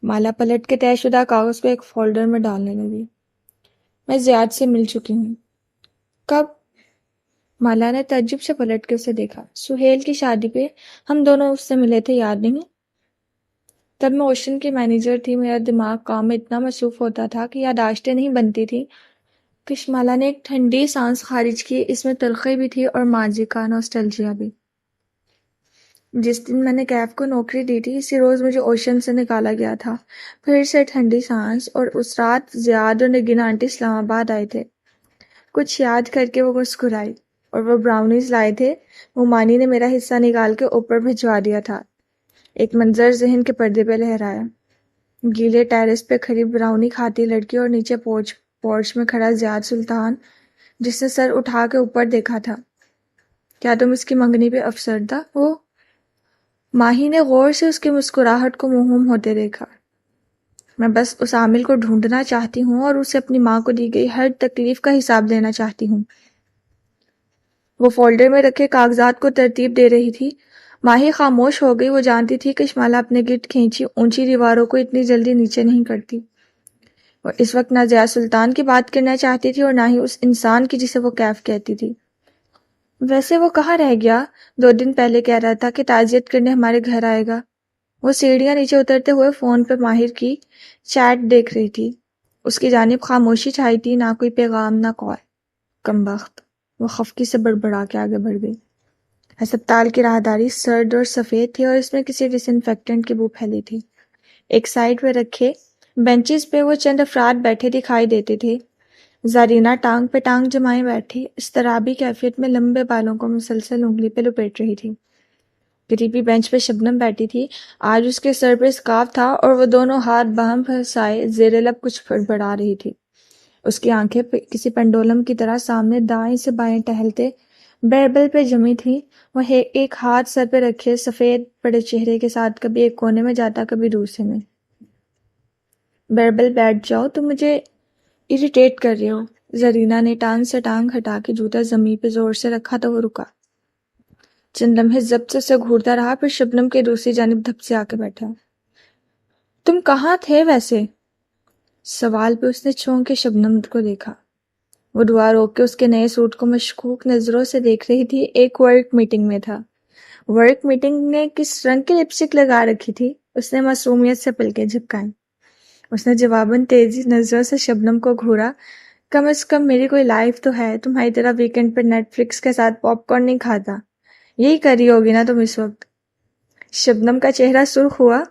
مالا پلٹ کے طے شدہ کاغذ کو ایک فولڈر میں ڈالنے لگی. میں زیاد سے مل چکی ہوں. کب؟ مالا نے تعجب سے پلٹ کے اسے دیکھا. سہیل کی شادی پہ ہم دونوں اس سے ملے تھے، یاد نہیں؟ تب میں اوشن کی مینیجر تھی. میرا دماغ کام میں اتنا مصروف ہوتا تھا کہ یادداشتیں نہیں بنتی تھی. کشمالہ نے ایک ٹھنڈی سانس خارج کی. اس میں تلخی بھی تھی اور ماضی کا نوسٹلجیا بھی. جس دن میں نے کیف کو نوکری دی تھی اسی روز مجھے اوشن سے نکالا گیا تھا. پھر سے ٹھنڈی سانس. اور اس رات زیاد اور نگینہ آنٹی اسلام آباد آئے تھے. کچھ یاد کر کے وہ مسکرائی. اور وہ براؤنیز لائے تھے. وہ مانی نے میرا حصہ نکال کے اوپر بھجوا دیا تھا. ایک منظر ذہن کے پردے پہ لہرایا. گیلے ٹیرس پہ کھڑی براؤنی کھاتی لڑکی اور نیچے پورچ میں کھڑا زیاد سلطان جس نے سر اٹھا کے اوپر دیکھا تھا. کیا تم اس کی منگنی پہ افسردہ ہو؟ ماہی نے غور سے اس کی مسکراہٹ کو موہوم ہوتے دیکھا. میں بس اس عامل کو ڈھونڈنا چاہتی ہوں اور اسے اپنی ماں کو دی گئی ہر تکلیف کا حساب دینا چاہتی ہوں. وہ فولڈر میں رکھے کاغذات کو ترتیب دے رہی تھی. ماہی خاموش ہو گئی. وہ جانتی تھی کہ شمالہ اپنے گرد کھینچی اونچی دیواروں کو اتنی جلدی نیچے نہیں کرتی. وہ اس وقت نہ ضیاء سلطان کی بات کرنا چاہتی تھی اور نہ ہی اس انسان کی جسے وہ کیف کہتی تھی. ویسے وہ کہاں رہ گیا؟ 2 دن پہلے کہہ رہا تھا کہ تعزیت کرنے ہمارے گھر آئے گا. وہ سیڑھیاں نیچے اترتے ہوئے فون پہ ماہر کی چیٹ دیکھ رہی تھی. اس کی جانب خاموشی چھائی تھی. نہ کوئی پیغام نہ کال. کمبخت. وہ خفقی سے بڑبڑا کے آگے بڑھ گئی. ہسپتال کی راہداری سرد اور سفید تھی اور اس میں کسی ڈس انفیکٹنٹ کی بو پھیلی تھی. ایک سائڈ پہ رکھے بینچز پہ وہ چند افراد بیٹھے دکھائی دیتے تھے. زرینہ ٹانگ پہ ٹانگ جمائے بیٹھی اضطرابی کیفیت میں لمبے بالوں کو مسلسل انگلی پہ لپیٹ رہی تھی. قریبی بینچ پہ شبنم بیٹھی تھی. آج اس کے سر پہ اسکارف تھا اور وہ دونوں ہاتھ باہم پھنسائے زیر لب کچھ بڑبڑا رہی تھی. اس کی آنکھیں کسی پنڈولم کی طرح سامنے دائیں سے بائیں ٹہلتے بیربل پہ جمی تھی. وہ ایک ہاتھ سر پہ رکھے سفید بڑے چہرے کے ساتھ کبھی ایک کونے میں جاتا کبھی دوسرے میں. بیربل بیٹھ جاؤ، تم مجھے اریٹیٹ کر رہے ہو. زرینہ نے ٹانگ سے ٹانگ ہٹا کے جوتا زمین پہ زور سے رکھا تو وہ رکا. چند لمحے ضبط سے اسے گھورتا رہا، پھر شبنم کے دوسری جانب دھپ سے آ کے بیٹھا۔ تم کہاں تھے ویسے؟ سوال پہ اس نے چونک کے شبنم کو دیکھا۔ وہ دعا روک کے اس کے نئے سوٹ کو مشکوک نظروں سے دیکھ رہی تھی۔ ایک ورک میٹنگ میں تھا۔ ورک میٹنگ نے کس رنگ کی لپسٹک لگا رکھی تھی؟ اس نے معصومیت سے پلکیں جھپکائیں۔ اس نے جواباً تیزی نظروں سے شبنم کو گھورا۔ کم از کم میری کوئی لائف تو ہے، تمہاری طرح ویکینڈ پر نیٹ فلکس کے ساتھ پاپ کارن نہیں کھاتا۔ یہی کر رہی ہوگی نا تم اس وقت؟ شبنم کا چہرہ سرخ ہوا۔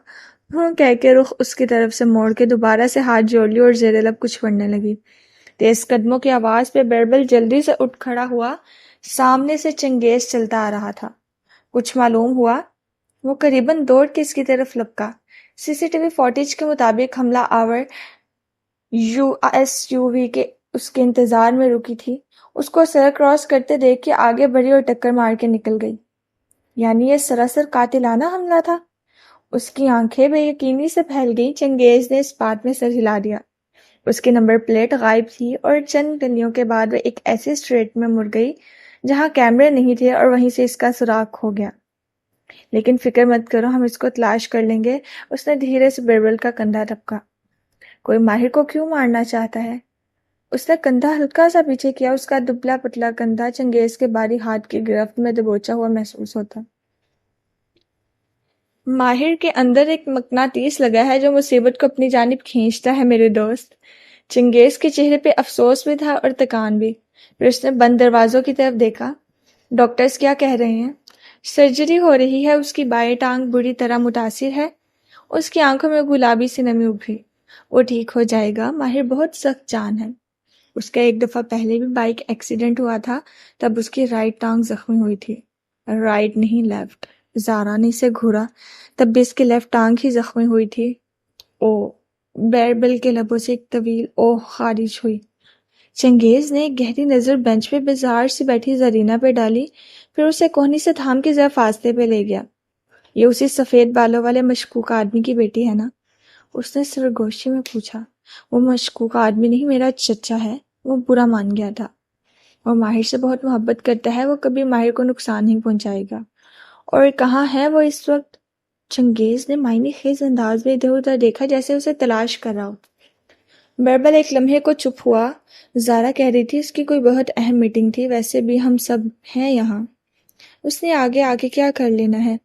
ہوں کہہ کے رخ اس کی طرف سے موڑ کے دوبارہ سے ہاتھ جوڑ لی اور زیر لب کچھ پڑھنے لگی۔ تیز قدموں کی آواز پہ بیربل جلدی سے اٹھ کھڑا ہوا۔ سامنے سے چنگیز چلتا آ رہا تھا۔ کچھ معلوم ہوا؟ وہ قریباً دوڑ کے اس کی طرف لپکا۔ سی سی ٹی وی فوٹیج کے مطابق حملہ آور SUV کے اس کے انتظار میں رکی تھی۔ اس کو سڑک کراس کرتے دیکھ کے آگے بڑھی اور ٹکر مار کے نکل گئی۔ یعنی یہ سراسر قاتلانہ حملہ تھا؟ اس کی آنکھیں بے یقینی سے پھیل گئیں۔ چنگیز نے اس بات میں سر ہلا دیا۔ اس کی نمبر پلیٹ غائب تھی اور چند گلیوں کے بعد وہ ایک ایسے اسٹریٹ میں مڑ گئی جہاں کیمرے نہیں تھے اور وہیں سے اس کا سراغ ہو گیا۔ لیکن فکر مت کرو، ہم اس کو تلاش کر لیں گے۔ اس نے دھیرے سے بیربل کا کندھا ٹپکا۔ کوئی ماہر کو کیوں مارنا چاہتا ہے؟ اس نے کندھا ہلکا سا پیچھے کیا۔ اس کا دبلا پتلا کندھا چنگیز کے باری ہاتھ کی گرفت میں دبوچا ہوا محسوس ہوتا۔ ماہر کے اندر ایک مقناطیس لگا ہے جو مصیبت کو اپنی جانب کھینچتا ہے میرے دوست۔ چنگیز کے چہرے پہ افسوس بھی تھا اور تکان بھی۔ پھر اس نے بند دروازوں کی طرف دیکھا۔ ڈاکٹرز کیا کہہ رہے ہیں؟ سرجری ہو رہی ہے، اس کی بائیں ٹانگ بری طرح متاثر ہے۔ اس کی آنکھوں میں گلابی سی نمی ابھری۔ وہ ٹھیک ہو جائے گا، ماہر بہت سخت جان ہے۔ اس کا ایک دفعہ پہلے بھی بائک ایکسیڈنٹ ہوا تھا، تب اس کی رائٹ ٹانگ زخمی ہوئی تھی۔ رائٹ نہیں، لیفٹ۔ زارا نے اسے گھورا۔ تب بھی اس کی لیفٹ ٹانگ ہی زخمی ہوئی تھی۔ او، بیربل کے لبوں سے ایک طویل اوہ خارج ہوئی۔ چنگیز نے ایک گہری نظر بینچ پہ بیزار سی بیٹھی زرینہ پہ ڈالی، پھر اسے کوہنی سے تھام کے ذرا فاصلے پہ لے گیا۔ یہ اسی سفید بالوں والے مشکوک آدمی کی بیٹی ہے نا؟ اس نے سرگوشی میں پوچھا۔ وہ مشکوک آدمی نہیں، میرا چچا ہے۔ وہ برا مان گیا تھا۔ وہ ماہر سے بہت محبت کرتا ہے، وہ کبھی ماہر کو نقصان نہیں پہنچائے گا۔ اور کہاں ہے وہ اس وقت؟ چنگیز نے معنی خیز انداز میں ادھر ادھر دیکھا جیسے اسے تلاش کر رہا ہو۔ بیربل ایک لمحے کو چپ ہوا۔ زارا کہہ رہی تھی اس کی کوئی بہت اہم میٹنگ تھی، ویسے بھی ہم سب ہیں یہاں۔ اس نے آگے آگے کیا کر لینا ہے؟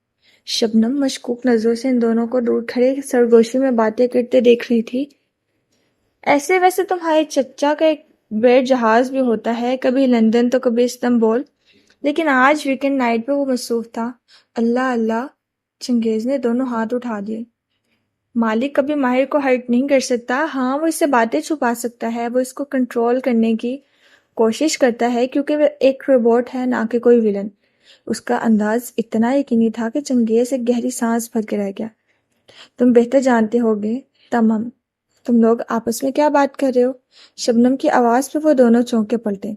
شبنم مشکوک نظروں سے ان دونوں کو دور کھڑے سرگوشی میں باتیں کرتے دیکھ رہی تھی۔ ایسے ویسے تمہارے چچا کا ایک بیر جہاز بھی ہوتا ہے، کبھی لندن تو کبھی استنبول، لیکن آج ویکنڈ نائٹ پہ وہ مصروف تھا۔ اللہ اللہ! چنگیز نے دونوں ہاتھ اٹھا دیے۔ مالک کبھی ماہر کو ہرٹ نہیں کر سکتا۔ ہاں، وہ اس سے باتیں چھپا سکتا ہے، وہ اس کو کنٹرول کرنے کی کوشش کرتا ہے کیونکہ وہ ایک روبوٹ ہے، نہ کہ کوئی ولن۔ اس کا انداز اتنا یقینی تھا کہ چنگیز ایک گہری سانس بھر کے رہ گیا۔ تم بہتر جانتے ہوگے تمام۔ تم لوگ آپس میں کیا بات کر رہے ہو؟ شبنم کی آواز پہ وہ دونوں چونک کے پلٹے۔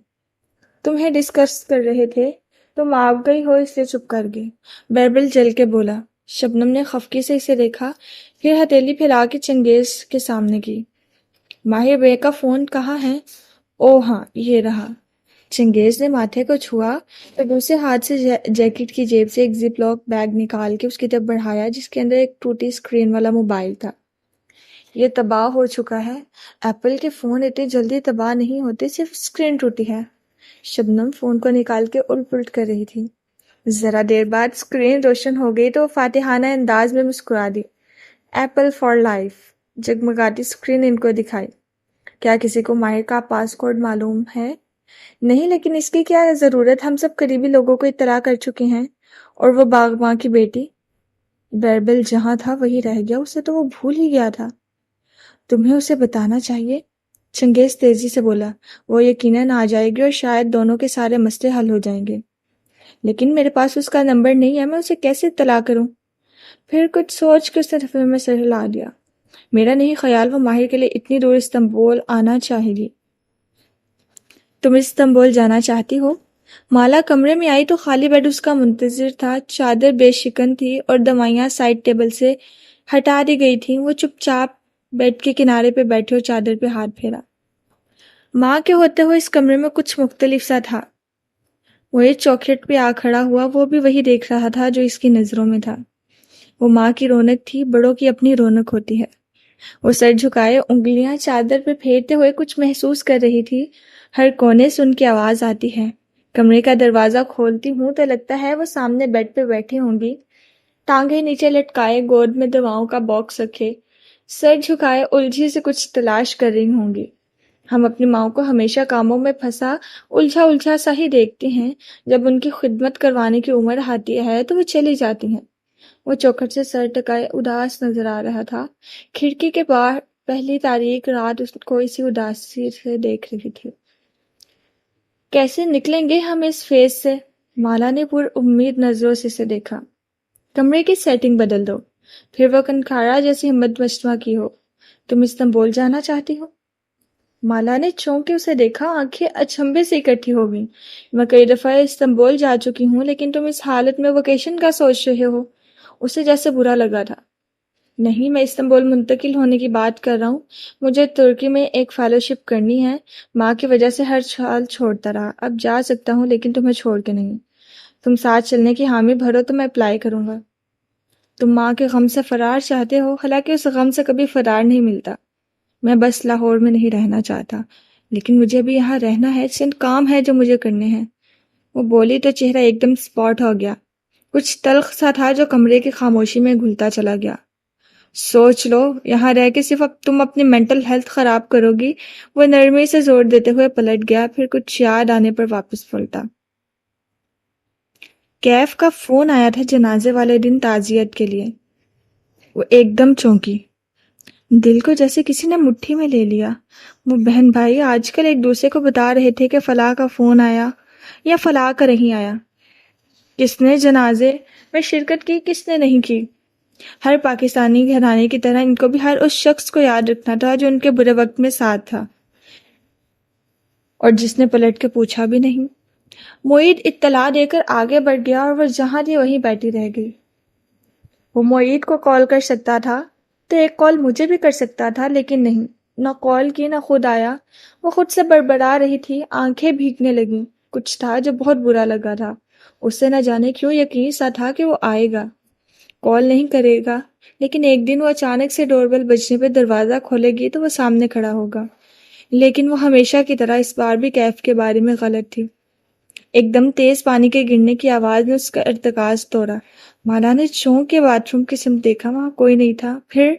تمہیں ڈسکس کر رہے تھے، تم آ گئی ہو اس لیے چپ کر گئے، بیربل جل کے بولا۔ شبنم نے خفگی سے اسے دیکھا، پھر ہتھیلی پھیلا کے چنگیز کے سامنے کی۔ ماہر بے کا فون کہاں ہے؟ او ہاں، یہ رہا۔ چنگیز نے ماتھے کو چھوا، پھر دوسرے ہاتھ سے جیکٹ کی جیب سے ایک زپ لاک بیگ نکال کے اس کی طرف بڑھایا جس کے اندر ایک ٹوٹی اسکرین والا موبائل تھا۔ یہ تباہ ہو چکا ہے۔ ایپل کے فون اتنی جلدی تباہ نہیں ہوتے، صرف اسکرین ٹوٹی ہے۔ شبنم فون کو نکال کے الٹ پلٹ کر رہی تھی۔ ذرا دیر بعد اسکرین روشن ہو گئی تو فاتحانہ انداز میں مسکرا دی۔ Apple for life. جگمگاتی اسکرین ان کو دکھائی۔ کیا کسی کو ماہر کا پاس کوڈ معلوم ہے؟ نہیں، لیکن اس کی کیا ضرورت؟ ہم سب قریبی لوگوں کو اطلاع کر چکے ہیں۔ اور وہ باغباں کی بیٹی؟ بیربل جہاں تھا وہی رہ گیا، اسے تو وہ بھول ہی گیا تھا۔ تمہیں اسے بتانا چاہیے، چنگیز تیزی سے بولا۔ وہ یقیناً آ جائے گی اور شاید دونوں کے سارے مسئلے حل ہو جائیں گے۔ لیکن میرے پاس اس کا نمبر نہیں ہے، میں اسے کیسے اطلاع کروں؟ پھر کچھ سوچ کے اس نے دفعے میں سر ہلا دیا۔ میرا نہیں خیال وہ ماہر کے لیے اتنی دور استنبول آنا چاہے گی۔ تم استنبول جانا چاہتی ہو؟ مالا کمرے میں آئی تو خالی بیڈ اس کا منتظر تھا، چادر بے شکن تھی اور دوائیاں سائڈ ٹیبل سے ہٹا دی گئی تھیں۔ وہ چپ چاپ بیڈ کے کنارے پہ بیٹھے اور چادر پہ ہاتھ پھیرا۔ ماں کے ہوتے ہوئے اس کمرے میں کچھ مختلف سا تھا۔ وہ ایک چوکھٹ پہ آ کھڑا ہوا، وہ بھی وہی دیکھ رہا تھا جو اس کی نظروں میں تھا۔ وہ ماں کی رونق تھی، بڑوں کی اپنی رونق ہوتی ہے۔ وہ سر جھکائے انگلیاں چادر پہ پھیرتے ہوئے کچھ محسوس کر رہی تھی۔ ہر کونے سے ان کی آواز آتی ہے۔ کمرے کا دروازہ کھولتی ہوں تو لگتا ہے وہ سامنے بیڈ پہ بیٹھی ہوں گی، ٹانگیں نیچے لٹکائے، گود میں دواؤں کا باکس رکھے، سر جھکائے الجھی سے کچھ تلاش کر رہی ہوں گی۔ ہم اپنی ماں کو ہمیشہ کاموں میں پھنسا الجھا سا ہی دیکھتے ہیں۔ جب ان کی خدمت کروانے کی عمر آتی ہے تو وہ چلی جاتی ہیں۔ وہ چوکھٹ سے سر ٹکائے اداس نظر آ رہا تھا۔ کھڑکی کے باہر پہلی تاریک رات اس کو اسی اداسی سے دیکھ رہی تھی۔ کیسے نکلیں گے ہم اس فیز سے؟ مالا نے پر امید نظروں سے اسے دیکھا۔ کمرے کی سیٹنگ بدل دو۔ پھر وہ کنکھارا جیسی ہمت مجمع کی ہو۔ تم استنبول جانا چاہتی ہو؟ مالا نے چونک کے اسے دیکھا، آنکھیں اچنبھے سے اکٹھی ہو گئیں۔ میں کئی دفعہ استنبول جا چکی ہوں، لیکن تم اس حالت میں ویکیشن کا سوچ رہے ہو؟ اسے جیسے برا لگا تھا۔ نہیں، میں استنبول منتقل ہونے کی بات کر رہا ہوں۔ مجھے ترکی میں ایک فیلوشپ کرنی ہے۔ ماں کی وجہ سے ہر سال چھوڑتا رہا، اب جا سکتا ہوں لیکن تمہیں چھوڑ کے نہیں۔ تم ساتھ چلنے کی حامی بھرو تو میں اپلائی کروں گا۔ تم ماں کے غم سے فرار چاہتے ہو، حالانکہ اس غم سے کبھی فرار نہیں ملتا۔ میں بس لاہور میں نہیں رہنا چاہتا، لیکن مجھے بھی یہاں رہنا ہے، چند کام ہے جو مجھے کرنے ہیں۔ وہ بولی تو چہرہ ایک دم سپاٹ ہو گیا، کچھ تلخ سا تھا جو کمرے کی خاموشی میں گھلتا چلا گیا۔ سوچ لو، یہاں رہ کے صرف اب تم اپنی مینٹل ہیلتھ خراب کرو گی۔ وہ نرمی سے زور دیتے ہوئے پلٹ گیا، پھر کچھ یاد آنے پر واپس پلٹا۔ کیف کا فون آیا تھا جنازے والے دن تعزیت کے لیے۔ وہ ایک دم چونکی، دل کو جیسے کسی نے مٹھی میں لے لیا۔ وہ بہن بھائی آج کل ایک دوسرے کو بتا رہے تھے کہ فلاں کا فون آیا یا فلاں کا نہیں آیا، کس نے جنازے میں شرکت کی، کس نے نہیں کی۔ ہر پاکستانی گھرانے کی طرح ان کو بھی ہر اس شخص کو یاد رکھنا تھا جو ان کے برے وقت میں ساتھ تھا اور جس نے پلٹ کے پوچھا بھی نہیں۔ معید اطلاع دے کر آگے بڑھ گیا اور وہ جہاں تھی وہیں بیٹھی رہ گئی۔ وہ معید کو کال کر سکتا تھا تو ایک کال مجھے بھی کر سکتا تھا، لیکن نہیں، نہ کال کی نہ خود آیا۔ وہ خود سے بڑبڑا رہی تھی، آنکھیں بھیگنے لگیں۔ کچھ تھا جو بہت برا لگا تھا۔ اسے نہ جانے کیوں یقین سا تھا کہ وہ آئے گا، کال نہیں کرے گا، لیکن ایک دن وہ اچانک سے ڈور بیل بجنے پہ دروازہ کھولے گی تو وہ سامنے کھڑا ہوگا۔ لیکن وہ ہمیشہ کی طرح اس بار بھی کیف کے بارے میں غلط تھی۔ ایک دم تیز پانی کے گرنے کی آواز نے اس کا ارتکاز توڑا۔ مالا نے چونک کے باتھ روم کی سمت دیکھا، وہاں کوئی نہیں تھا۔ پھر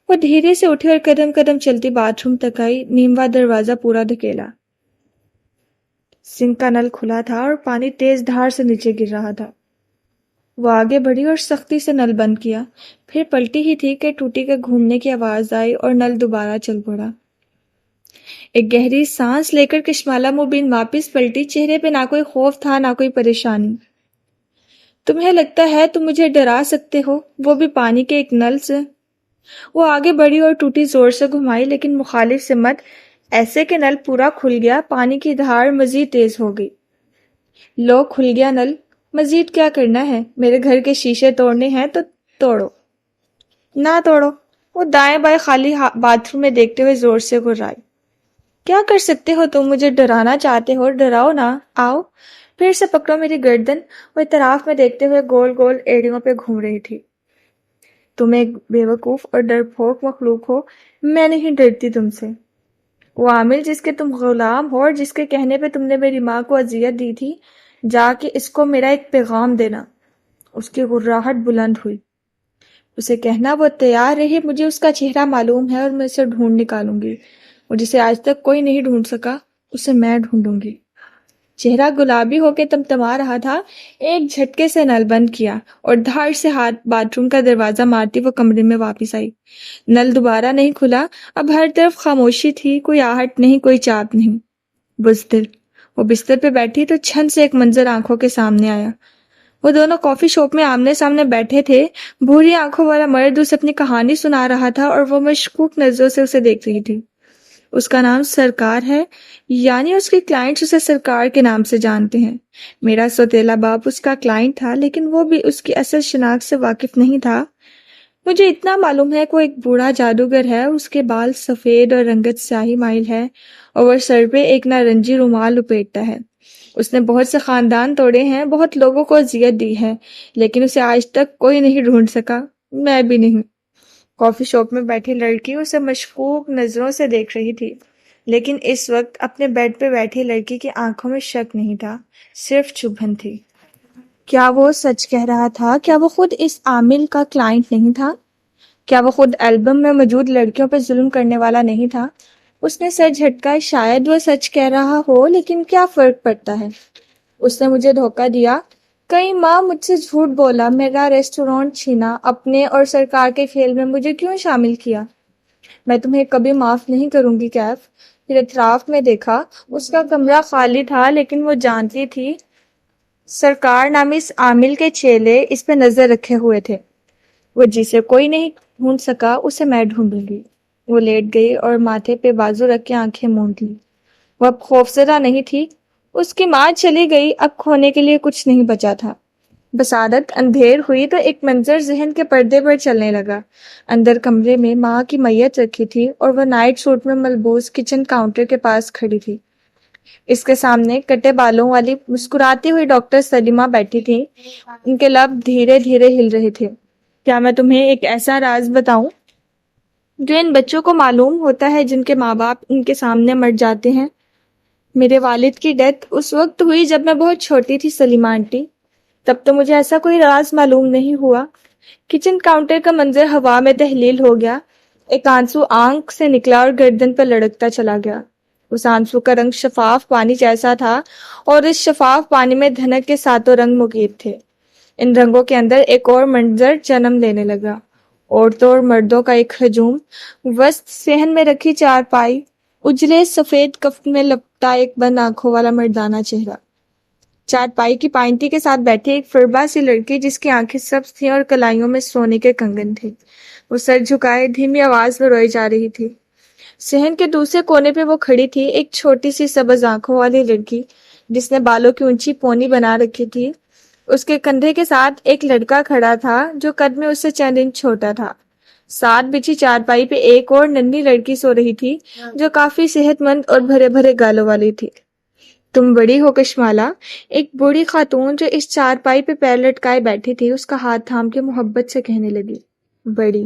وہ دھیرے سے اٹھی اور قدم قدم چلتی باتھ روم تک آئی، نیموا دروازہ پورا دھکیلا۔ سنک کا نل کھلا تھا اور پانی تیز دھار سے نیچے گر رہا تھا۔ وہ آگے بڑھی اور سختی سے نل بند کیا، پھر پلٹی ہی تھی کہ ٹوٹی کے گھومنے کی آواز آئی اور نل دوبارہ چل پڑا۔ ایک گہری سانس لے کر کشمالہ مبین واپس پلٹی، چہرے پہ نہ کوئی خوف تھا نہ کوئی پریشانی۔ تمہیں لگتا ہے تم مجھے ڈرا سکتے ہو، وہ بھی پانی کے ایک نل سے؟ وہ آگے بڑھی اور ٹوٹی زور سے گھمائی، لیکن مخالف سمت، ایسے کہ نل پورا کھل گیا۔ پانی کی دھار مزید تیز ہو گئی۔ لو، کھل گیا نل، مزید کیا کرنا ہے؟ میرے گھر کے شیشے توڑنے ہیں تو توڑو، نہ توڑو۔ وہ دائیں بائیں خالی باتھ روم میں دیکھتے ہوئے زور سے گھرائی۔ کیا کر سکتے ہو تم؟ مجھے ڈرانا چاہتے ہو؟ ڈراؤ نا، آؤ پھر سے پکڑو میری گردن۔ وہ اطراف میں دیکھتے ہوئے گول گول ایڑیوں پہ گھوم رہی تھی۔ تم ایک بیوقوف اور ڈرپوک مخلوق ہو، میں نہیں ڈرتی تم سے۔ وہ عامل جس کے تم غلام ہو اور جس کے کہنے پہ تم نے میری ماں کو اذیت دی تھی، جا کے اس کو میرا ایک پیغام دینا۔ اس کی غراہٹ بلند ہوئی۔ اسے کہنا وہ تیار رہی، مجھے اس کا چہرہ معلوم ہے اور میں اسے ڈھونڈ نکالوں گی۔ وہ جسے آج تک کوئی نہیں ڈھونڈ سکا، اسے میں ڈھونڈوں گی۔ چہرہ گلابی ہو کے تمتما رہا تھا۔ ایک جھٹکے سے نل بند کیا اور دھاڑ سے ہاتھ باتھ روم کا دروازہ مارتی وہ کمرے میں واپس آئی۔ نل دوبارہ نہیں کھلا۔ اب ہر طرف خاموشی تھی، کوئی آہٹ نہیں، کوئی چاپ نہیں۔ بزدل۔ وہ بستر پہ بیٹھی تو چھن سے ایک منظر آنکھوں کے سامنے آیا۔ وہ دونوں کافی شاپ میں آمنے سامنے بیٹھے تھے۔ بھوری آنکھوں والا مرد اسے اپنی کہانی سنا رہا تھا اور وہ مشکوک نظروں سے اسے دیکھ رہی تھی۔ اس کا نام سرکار ہے، یعنی اس کی کلائنٹس اسے سرکار کے نام سے جانتے ہیں۔ میرا سوتیلا باپ اس کا کلائنٹ تھا، لیکن وہ بھی اس کی اصل شناخت سے واقف نہیں تھا۔ مجھے اتنا معلوم ہے کہ وہ ایک بوڑھا جادوگر ہے۔ اس کے بال سفید اور رنگت سیاہی مائل ہے اور وہ سر پہ ایک نارنجی رومال لپیٹتا ہے۔ اس نے بہت سے خاندان توڑے ہیں، بہت لوگوں کو اذیت دی ہے، لیکن اسے آج تک کوئی نہیں ڈھونڈ سکا، میں بھی نہیں۔ کافی شاپ میں بیٹھی لڑکی اسے مشکوک نظروں سے دیکھ رہی تھی، لیکن اس وقت اپنے بیڈ پہ بیٹھی لڑکی کی آنکھوں میں شک نہیں تھا، صرف چبھن تھی۔ کیا وہ سچ کہہ رہا تھا؟ کیا وہ خود اس عامل کا کلائنٹ نہیں تھا؟ کیا وہ خود البم میں موجود لڑکیوں پر ظلم کرنے والا نہیں تھا؟ اس نے سر جھٹکا، شاید وہ سچ کہہ رہا ہو، لیکن کیا فرق پڑتا ہے؟ اس نے مجھے دھوکہ دیا، کئی ماہ مجھ سے جھوٹ بولا، میرا ریسٹورانٹ چھینا، اپنے اور سرکار کے کھیل میں مجھے کیوں شامل کیا؟ میں تمہیں کبھی معاف نہیں کروں گی کیف۔ پھر اطراف میں دیکھا، اس کا کمرہ خالی تھا، لیکن وہ جانتی تھی سرکار نامی اس عامل کے چیلے اس پہ نظر رکھے ہوئے تھے۔ وہ جسے کوئی نہیں ڈھونڈ سکا، اسے میں ڈھونڈوں گی۔ وہ لیٹ گئی اور ماتھے پہ بازو رکھ کے آنکھیں موند لی۔ وہ اب خوفزدہ نہیں تھی، اس کی ماں چلی گئی، اب کھونے کے لیے کچھ نہیں بچا تھا۔ بس عادت اندھیر ہوئی تو ایک منظر ذہن کے پردے پر چلنے لگا۔ اندر کمرے میں ماں کی میت رکھی تھی اور وہ نائٹ سوٹ میں ملبوس کچن کاؤنٹر کے پاس کھڑی تھی۔ اس کے سامنے کٹے بالوں والی مسکراتی ہوئی ڈاکٹر سلیمہ بیٹھی تھی، ان کے لب دھیرے دھیرے ہل رہے تھے۔ کیا میں تمہیں ایک ایسا راز بتاؤں جو ان بچوں کو معلوم ہوتا ہے جن کے ماں باپ ان کے سامنے مر جاتے ہیں؟ میرے والد کی ڈیتھ اس وقت ہوئی جب میں بہت چھوٹی تھی سلیمہ آنٹی، تب تو مجھے ایسا کوئی راز معلوم نہیں ہوا۔ کچن کاؤنٹر کا منظر ہوا میں تحلیل ہو گیا، ایک آنسو آنکھ سے نکلا اور گردن پر لڑکتا چلا گیا۔ اس آنسو کا رنگ شفاف پانی جیسا تھا اور اس شفاف پانی میں دھنک کے ساتوں رنگ مقید تھے۔ ان رنگوں کے اندر ایک اور منظر جنم لینے لگا، عورتوں اور مردوں کا ایک ہجوم، وسط صحن میں رکھی چارپائی، اجلے سفید کفن میں لپٹا ایک بند آنکھوں والا مردانہ چہرہ، چارپائی کی پائنٹی کے ساتھ بیٹھی ایک فربا سی لڑکی جس کی آنکھیں سبز تھیں اور کلائیوں میں سونے کے کنگن تھے۔ وہ سر جھکائے دھیمی آواز میں روئی جا رہی تھی۔ صحن کے دوسرے کونے پہ وہ کھڑی تھی، ایک چھوٹی سی سبز آنکھوں والی لڑکی جس نے بالوں کی اونچی پونی بنا رکھی تھی۔ اس کے کندھے کے ساتھ ایک لڑکا کھڑا تھا جو قد میں اس سے چند انچ چھوٹا تھا۔ ساتھ بچھی چارپائی پہ ایک اور ننھی لڑکی سو رہی تھی جو کافی صحت مند اور بھرے بھرے گالوں والی تھی۔ تم بڑی ہو کشمالا، ایک بوڑھی خاتون جو اس چارپائی پہ پیر لٹکائے بیٹھی تھی اس کا ہاتھ تھام کے محبت سے کہنے لگی۔ بڑی؟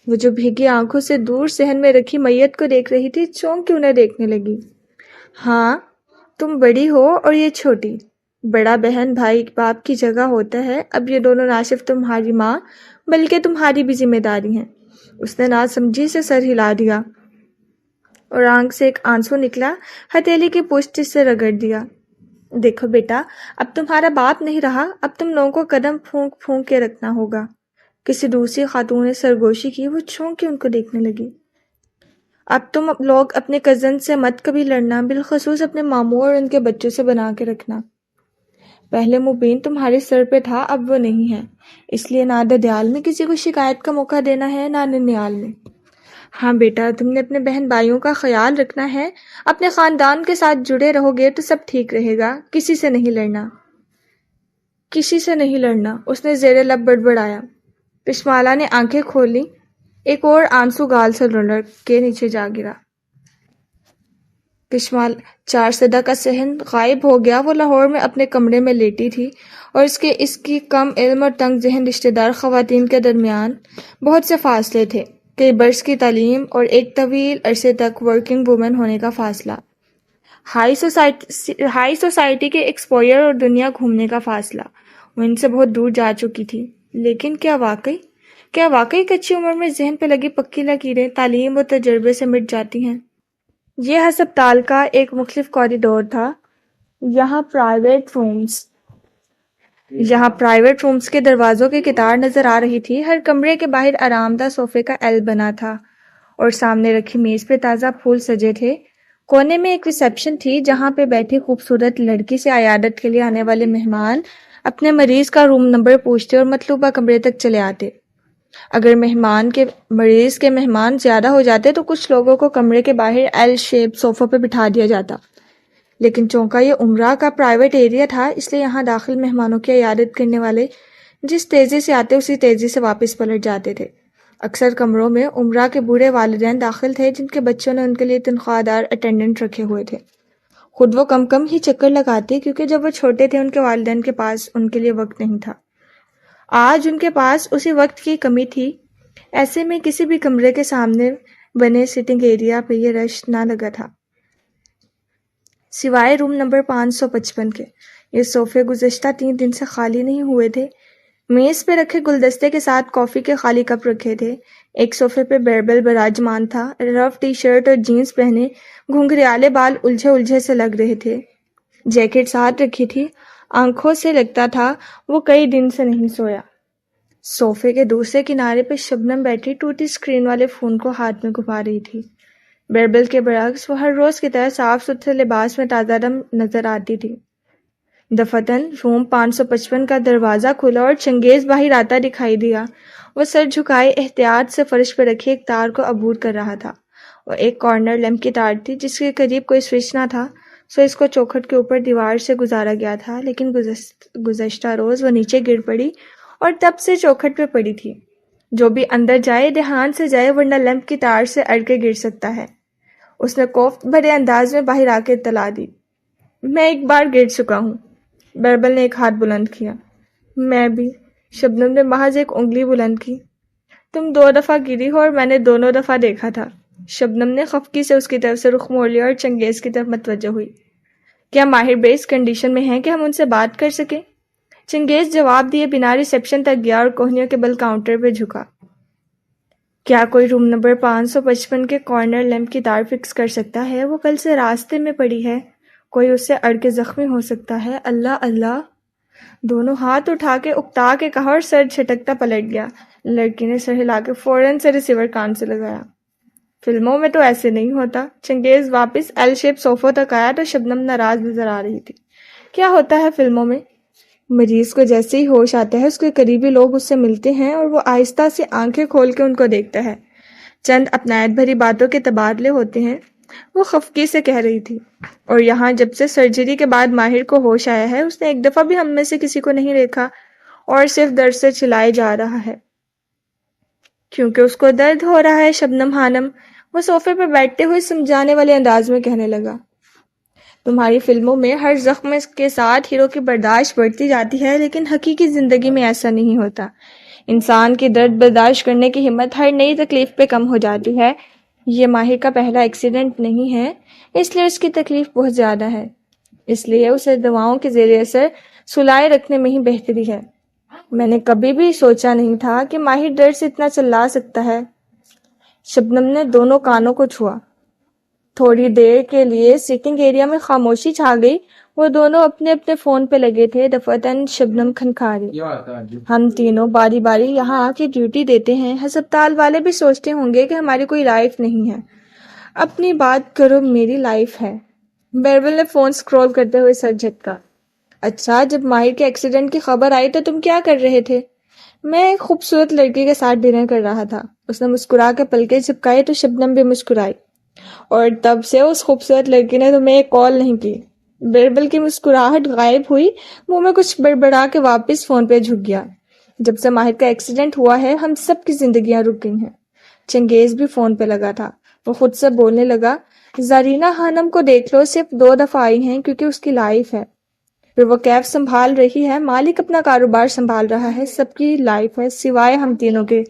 وہ جو بھیگی آنکھوں سے دور صحن میں رکھی میت کو دیکھ رہی تھی چونک کے انہیں دیکھنے لگی۔ ہاں، تم بڑی ہو اور یہ چھوٹی۔ بڑا بہن بھائی باپ کی جگہ ہوتا ہے، اب یہ دونوں نہ صرف تمہاری ماں بلکہ تمہاری بھی ذمہ داری ہیں۔ اس نے ناسمجھی سے سر ہلا دیا اور آنکھ سے ایک آنسو نکلا، ہتھیلی کی پشت سے رگڑ دیا۔ دیکھو بیٹا، اب تمہارا باپ نہیں رہا، اب تم لوگوں کو قدم پھونک پھونک کے رکھنا ہوگا۔ کسی دوسری خاتون نے سرگوشی کی، وہ چونک کے ان کو دیکھنے لگی۔ اب تم لوگ اپنے کزن سے مت کبھی لڑنا، بالخصوص اپنے ماموں اور ان کے بچوں سے بنا کے رکھنا۔ پہلے مبین تمہارے سر پہ تھا، اب وہ نہیں ہے، اس لیے نہ ددیال میں کسی کو شکایت کا موقع دینا ہے، نہ ننیال میں۔ ہاں بیٹا، تم نے اپنے بہن بھائیوں کا خیال رکھنا ہے، اپنے خاندان کے ساتھ جڑے رہو گے تو سب ٹھیک رہے گا، کسی سے نہیں لڑنا، کسی سے نہیں لڑنا، اس نے زیر لب بڑبڑایا۔ کشمالا نے آنکھیں کھولی، ایک اور آنسو گال سے لڑک کے نیچے جا گرا۔ کشمال چار صدا کا صحن غائب ہو گیا۔ وہ لاہور میں اپنے کمرے میں لیٹی تھی اور اس کی کم علم اور تنگ ذہن رشتہ دار خواتین کے درمیان بہت سے فاصلے تھے، کئی برس کی تعلیم اور ایک طویل عرصے تک ورکنگ وومن ہونے کا فاصلہ، ہائی سوسائٹی کے ایکسپوئر اور دنیا گھومنے کا فاصلہ۔ وہ ان سے بہت دور جا چکی تھی، لیکن کیا واقعی کچی عمر میں ذہن پہ لگی پکی لکیریں تعلیم اور تجربے سے مٹ جاتی ہیں؟ یہ ہسپتال کا ایک مختلف کوریڈور تھا۔ یہاں پرائیویٹ رومز کے دروازوں کی قطار نظر آ رہی تھی۔ ہر کمرے کے باہر آرام دہ صوفے کا ایل بنا تھا اور سامنے رکھی میز پہ تازہ پھول سجے تھے۔ کونے میں ایک ریسیپشن تھی جہاں پہ بیٹھی خوبصورت لڑکی سے عیادت کے لیے آنے والے مہمان اپنے مریض کا روم نمبر پوچھتے اور مطلوبہ کمرے تک چلے آتے۔ اگر مریض کے مہمان زیادہ ہو جاتے تو کچھ لوگوں کو کمرے کے باہر ایل شیپ صوفوں پہ بٹھا دیا جاتا، لیکن چونکہ یہ عمرہ کا پرائیویٹ ایریا تھا اس لیے یہاں داخل مہمانوں کی عیادت کرنے والے جس تیزی سے آتے اسی تیزی سے واپس پلٹ جاتے تھے۔ اکثر کمروں میں عمرہ کے بوڑھے والدین داخل تھے جن کے بچوں نے ان کے لیے تنخواہ دار اٹینڈنٹ رکھے ہوئے تھے۔ خود وہ کم کم ہی چکر لگاتے کیونکہ جب وہ چھوٹے تھے ان کے والدین کے پاس ان کے لیے وقت نہیں تھا۔ آج ان کے پاس اسی وقت کی کمی تھی۔ ایسے میں کسی بھی کمرے کے سامنے بنے سٹنگ ایریا پہ یہ رش نہ لگا تھا سوائے روم نمبر 555 کے۔ یہ صوفے گزشتہ 3 دن سے خالی نہیں ہوئے تھے۔ میز پہ رکھے گلدستے کے ساتھ کافی کے خالی کپ رکھے تھے۔ ایک صوفے پہ بیربل براجمان تھا، رف ٹی شرٹ اور جینز پہنے، گھنگریالے بال الجھے الجھے سے لگ رہے تھے۔ جیکٹ ساتھ رکھی تھی، آنکھوں سے لگتا تھا وہ کئی دن سے نہیں سویا۔ صوفے کے دوسرے کنارے پہ شبنم بیٹھی ٹوٹی اسکرین والے فون کو ہاتھ میں گھما رہی تھی۔ بیربل کے برعکس وہ ہر روز کی طرح صاف ستھرے لباس میں تازہ دم نظر آتی تھی۔ دفتن روم 555 کا دروازہ کھلا اور چنگیز باہر آتا دکھائی دیا۔ وہ سر جھکائے احتیاط سے فرش پہ رکھی ایک تار کو عبور کر رہا تھا۔ وہ ایک کارنر لیمپ کی تار تھی جس کے قریب کوئی سوئچ نہ تھا، سو اس کو چوکھٹ کے اوپر دیوار سے گزارا گیا تھا، لیکن گزشتہ روز وہ نیچے گر پڑی اور تب سے چوکھٹ پہ پڑی تھی۔ جو بھی اندر جائے دھیان سے جائے ورنہ لیمپ کی تار سے اڑ کے گر سکتا ہے۔ اس نے کوفت بھرے انداز میں باہر آ کے اطلاع دی۔ میں ایک بار گر چکا ہوں۔ بیربل نے ایک ہاتھ بلند کیا۔ میں بھی۔ شبنم نے محض ایک انگلی بلند کی۔ تم 2 دفعہ گری ہو اور میں نے دونوں دفعہ دیکھا تھا۔ شبنم نے خفگی سے اس کی طرف سے رخ موڑ لیا اور چنگیز کی طرف متوجہ ہوئی۔ کیا ماہر بیس کنڈیشن میں ہیں کہ ہم ان سے بات کر سکیں؟ چنگیز جواب دیے بنا ریسیپشن تک گیا اور کوہنیوں کے بل کاؤنٹر پہ جھکا۔ کیا کوئی روم نمبر 555 کے کارنر لیمپ کی تار فکس کر سکتا ہے؟ وہ کل سے راستے میں پڑی ہے، کوئی اس سے اڑ کے زخمی ہو سکتا ہے۔ اللہ اللہ! دونوں ہاتھ اٹھا کے اکتا کے کہا اور سر جھٹکتا پلٹ گیا۔ لڑکی نے سر ہلا کے فوراً سے ریسیور کان سے لگایا۔ فلموں میں تو ایسے نہیں ہوتا۔ چنگیز واپس ایل شیپ صوفوں تک آیا تو شبنم ناراض نظر آ رہی تھی۔ کیا ہوتا ہے فلموں میں؟ مریض کو جیسے ہی ہوش آتا ہے اس کے قریبی لوگ اس سے ملتے ہیں اور وہ آہستہ سے آنکھیں کھول کے ان کو دیکھتا ہے۔ چند اپنائیت بھری باتوں کے تبادلے ہوتے ہیں، وہ خفگی سے کہہ رہی تھی۔ اور یہاں جب سے سرجری کے بعد ماہر کو ہوش آیا ہے اس نے ایک دفعہ بھی ہم میں سے کسی کو نہیں دیکھا اور صرف درد سے چلائے جا رہا ہے کیونکہ اس کو درد ہو رہا ہے شبنم خانم، وہ صوفے پہ بیٹھتے ہوئے سمجھانے والے انداز میں کہنے لگا۔ تمہاری فلموں میں ہر زخم کے ساتھ ہیرو کی برداشت بڑھتی جاتی ہے، لیکن حقیقی زندگی میں ایسا نہیں ہوتا۔ انسان کی درد برداشت کرنے کی ہمت ہر نئی تکلیف پہ کم ہو جاتی ہے۔ یہ ماہر کا پہلا ایکسیڈنٹ نہیں ہے، اس لیے اس کی تکلیف بہت زیادہ ہے، اس لیے اسے دواؤں کے زیر اثر سلائے رکھنے میں ہی بہتری ہے۔ میں نے کبھی بھی سوچا نہیں تھا کہ ماہر درد سے اتنا چلا سکتا ہے۔ شبنم نے دونوں کانوں کو چھوا۔ تھوڑی دیر کے لیے سٹنگ ایریا میں خاموشی چھا گئی۔ وہ دونوں اپنے اپنے فون پہ لگے تھے۔ دفتن شبنم کھنکھاری۔ ہم تینوں باری باری یہاں آ کے ڈیوٹی دیتے ہیں، ہسپتال والے بھی سوچتے ہوں گے کہ ہماری کوئی لائف نہیں ہے۔ اپنی بات کرو، میری لائف ہے۔ بیربل نے فون سکرول کرتے ہوئے سر جھٹکا۔ اچھا، جب ماہر کے ایکسیڈنٹ کی خبر آئی تو تم کیا کر رہے تھے؟ میں ایک خوبصورت لڑکی کے ساتھ ڈنر کر رہا تھا۔ اس نے مسکرا کے پلکیں جھپکائی تو شبنم بھی مسکرائی۔ اور تب سے اس خوبصورت لڑکی نے تمہیں ایک کال نہیں کی۔ بیربل کی مسکراہٹ غائب ہوئی، منہ میں کچھ بڑبڑا کے واپس فون پہ جھک گیا۔ جب سے ماہر کا ایکسیڈنٹ ہوا ہے ہم سب کی زندگیاں رک گئی ہیں۔ چنگیز بھی فون پہ لگا تھا۔ وہ خود سے بولنے لگا، زرینہ خانم کو دیکھ لو، صرف 2 دفعہ آئی ہیں کیونکہ اس کی لائف ہے۔ پھر وہ کیف سنبھال رہی ہے، مالک اپنا کاروبار سنبھال رہا ہے، سب کی لائف ہے سوائے ہم تینوں کے،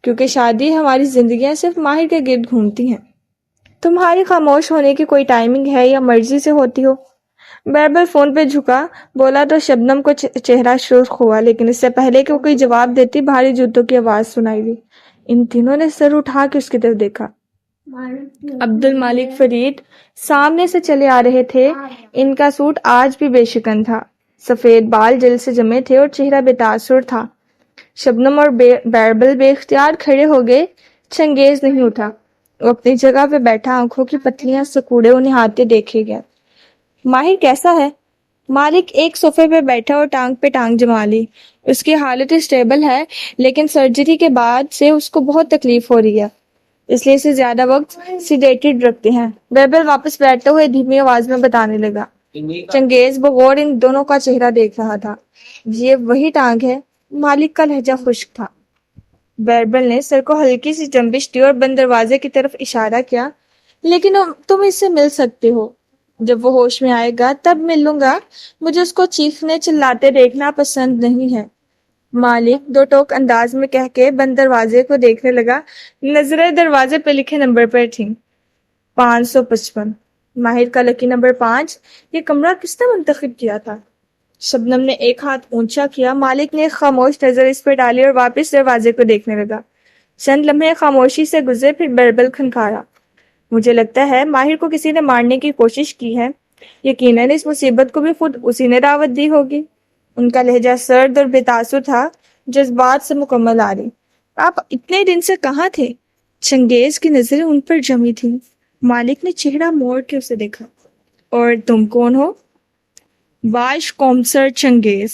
کیونکہ شادی ہماری زندگیاں صرف ماہر کے گرد گھومتی ہیں۔ تمہاری خاموش ہونے کی کوئی ٹائمنگ ہے یا مرضی سے ہوتی ہو؟ بیربل فون پہ جھکا بولا تو شبنم کو چہرہ سرخ ہوا، لیکن اس سے پہلے کہ وہ کوئی جواب دیتی بھاری جوتوں کی آواز سنائی دی۔ ان تینوں نے سر اٹھا کے اس کی طرف دیکھا۔ عبد المالک فرید سامنے سے چلے آ رہے تھے۔ ان کا سوٹ آج بھی بے شکن تھا، سفید بال جلد سے جمے تھے اور چہرہ بے تاثر تھا۔ شبنم اور بیربل بے اختیار کھڑے ہو گئے۔ چنگیز نہیں اٹھا، وہ اپنی جگہ پہ بیٹھا آنکھوں کی پتلیاں سکوڑے انہیں ہاتھے دیکھے گیا۔ ماہر کیسا ہے؟ مالک ایک صوفے پہ بیٹھا اور ٹانگ پہ ٹانگ جما لی۔ اس کی حالت اسٹیبل ہے، لیکن سرجری کے بعد سے اس کو بہت تکلیف ہو رہی ہے، اس لیے اسے زیادہ وقت سیڈیٹڈ رکھتے ہیں۔ بیربل واپس بیٹھتے ہوئے دھیمی آواز میں بتانے لگا۔ چنگیز بغور ان دونوں کا چہرہ دیکھ رہا تھا۔ یہ وہی ٹانگ ہے؟ مالک کا لہجہ خشک تھا۔ بیربل نے سر کو ہلکی سی جنبش دی اور بند دروازے کی طرف اشارہ کیا۔ لیکن تم اس سے مل سکتے ہو۔ جب وہ ہوش میں آئے گا تب ملوں گا، مجھے اس کو چیخنے چلاتے دیکھنا پسند نہیں ہے۔ مالک دو ٹوک انداز میں کہہ کے بند دروازے کو دیکھنے لگا۔ نظریں دروازے پہ لکھے نمبر پر تھیں، 555۔ ماہر کا لکی نمبر 5۔ یہ کمرہ کس نے منتخب کیا تھا؟ شبنم نے ایک ہاتھ اونچا کیا۔ مالک نے ایک خاموش نظر اس پہ ڈالی اور واپس دروازے کو دیکھنے لگا۔ چند لمحے خاموشی سے گزرے، پھر بربل کھنکھایا۔ مجھے لگتا ہے ماہر کو کسی نے مارنے کی کوشش کی ہے، یقیناً اس مصیبت کو بھی خود اسی نے دعوت دی ہوگی۔ ان کا لہجہ سرد اور بے تاثر تھا، جذبات سے مکمل آری۔ آپ اتنے دن سے کہاں تھے؟ چنگیز کی نظریں ان پر جمی تھیں۔ مالک نے چہرہ موڑ کے اسے دیکھا۔ اور تم کون ہو؟ باش کومسر چنگیز،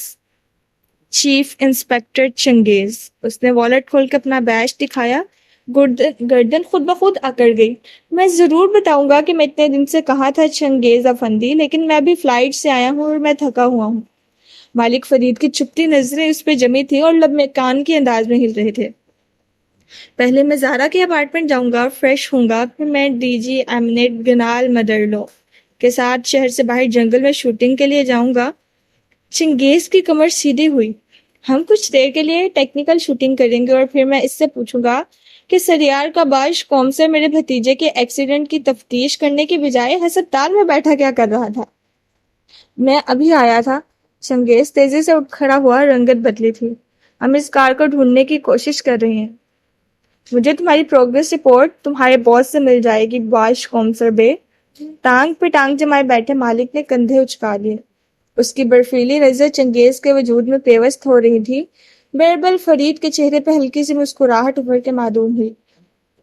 چیف انسپیکٹر چنگیز۔ اس نے والیٹ کھول کے اپنا بیج دکھایا۔ گردن خود بخود اکڑ گئی۔ میں ضرور بتاؤں گا کہ میں اتنے دن سے کہاں تھا چنگیز افندی، لیکن میں بھی فلائٹ سے آیا ہوں اور میں تھکا ہوا ہوں۔ مالک فرید کی چپتی نظریں اس پہ جمی تھیں اور لب میں کان کے انداز میں ہل رہے تھے۔ پہلے میں زہرا کے اپارٹمنٹ جاؤں گا، فریش ہوں گا، پھر میں ڈی جی ایمنیٹ گنال مدرلو کے ساتھ شہر سے باہر جنگل میں شوٹنگ کے لیے جاؤں گا۔ چنگیز کی کمر سیدھی ہوئی۔ ہم کچھ دیر کے لیے ٹیکنیکل شوٹنگ کریں گے اور پھر میں اس سے پوچھوں گا کہ سریار کا باش کومسر میرے بھتیجے کے ایکسیڈنٹ کی تفتیش کرنے کی بجائے ہسپتال میں بیٹھا کیا کر رہا تھا۔ میں ابھی آیا تھا۔ چنگیز تیزی سے اٹھ کھڑا ہوا، رنگت بدلی تھی۔ ہم اس کار کو ڈھونڈنے کی کوشش کر رہے ہیں۔ مجھے تمہاری پروگریس رپورٹ تمہارے باس سے مل جائے گی باش کومسر بے۔ ٹانگ پہ ٹانگ جمائے بیٹھے مالک نے کندھے اچکا لیے۔ اس کی برفیلی نظر چنگیز کے وجود میں پیوست ہو رہی تھی۔ بربل فرید کے چہرے پہ ہلکی سی مسکراہٹ ابھر کے معدوم ہوئی۔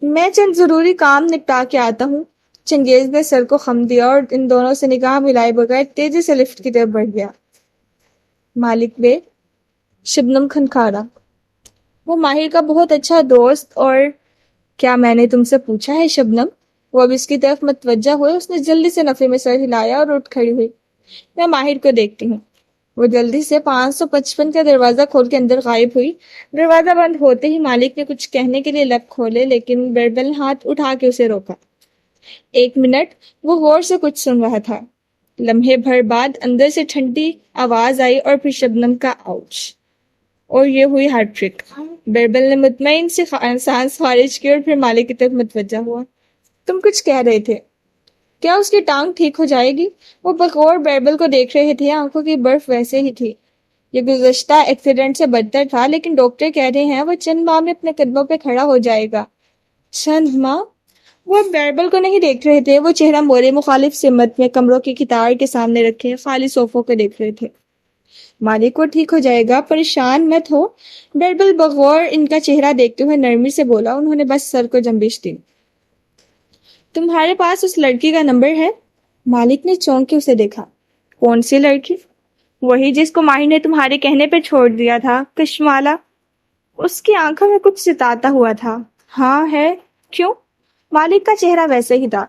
میں چند ضروری کام نپٹا کے آتا ہوں۔ چنگیز نے سر کو خم دیا اور ان دونوں سے نگاہ ملائے بغیر تیزی سے لفٹ کی طرف بڑھ گیا۔ مالک بے، شبنم کھنکھارا، وہ ماہر کا بہت اچھا دوست۔ اور کیا میں نے تم سے پوچھا ہے شبنم؟ وہ اب اس کی طرف متوجہ ہوئے۔ اس نے جلدی سے نفے میں سر ہلایا اور اٹھ کھڑی ہوئی۔ میں ماہر کو دیکھتی ہوں۔ وہ جلدی سے 555 کا دروازہ کھول کے اندر غائب ہوئی۔ دروازہ بند ہوتے ہی مالک نے کچھ کہنے کے لیے لب کھولے، لیکن بربل نے ہاتھ اٹھا کے اسے روکا۔ 1 منٹ وہ غور سے کچھ سن رہا تھا۔ لمحے بھر بعد اندر سے ٹھنڈی آواز آئی اور پھر شبنم کا آؤچ، اور یہ ہوئی ہارٹ ٹرک۔ بربل نے مطمئن سے سانس خارج کی اور پھر مالک کی طرف متوجہ ہوا۔ تم کچھ کہہ رہے تھے، کیا اس کی ٹانگ ٹھیک ہو جائے گی؟ وہ بغور بربل کو دیکھ رہے تھے، آنکھوں کی برف ویسے ہی تھی۔ یہ گزشتہ ایکسیڈنٹ سے بدتر تھا، لیکن ڈاکٹر کہہ رہے ہیں وہ چند ماہ میں اپنے قدموں پہ کھڑا ہو جائے گا۔ چند ماہ؟ وہ بربل کو نہیں دیکھ رہے تھے، وہ چہرہ مورے مخالف سمت میں کمروں کی قطار کے سامنے رکھے خالی صوفوں کو دیکھ رہے تھے۔ مالک کو ٹھیک ہو جائے گا، پریشان مت ہو، بربل بغور ان کا چہرہ دیکھتے ہوئے نرمی سے بولا۔ انہوں نے بس سر کو جنبش دی۔ تمہارے پاس اس لڑکی کا نمبر ہے؟ مالک نے چونک کے اسے دیکھا۔ کون سی لڑکی؟ وہی جس کو ماہر نے تمہارے کہنے پہ چھوڑ دیا تھا، کشمالا۔ اس کی آنکھوں میں کچھ ستاتا ہوا تھا۔ ہاں ہے، کیوں؟ مالک کا چہرہ ویسے ہی تھا۔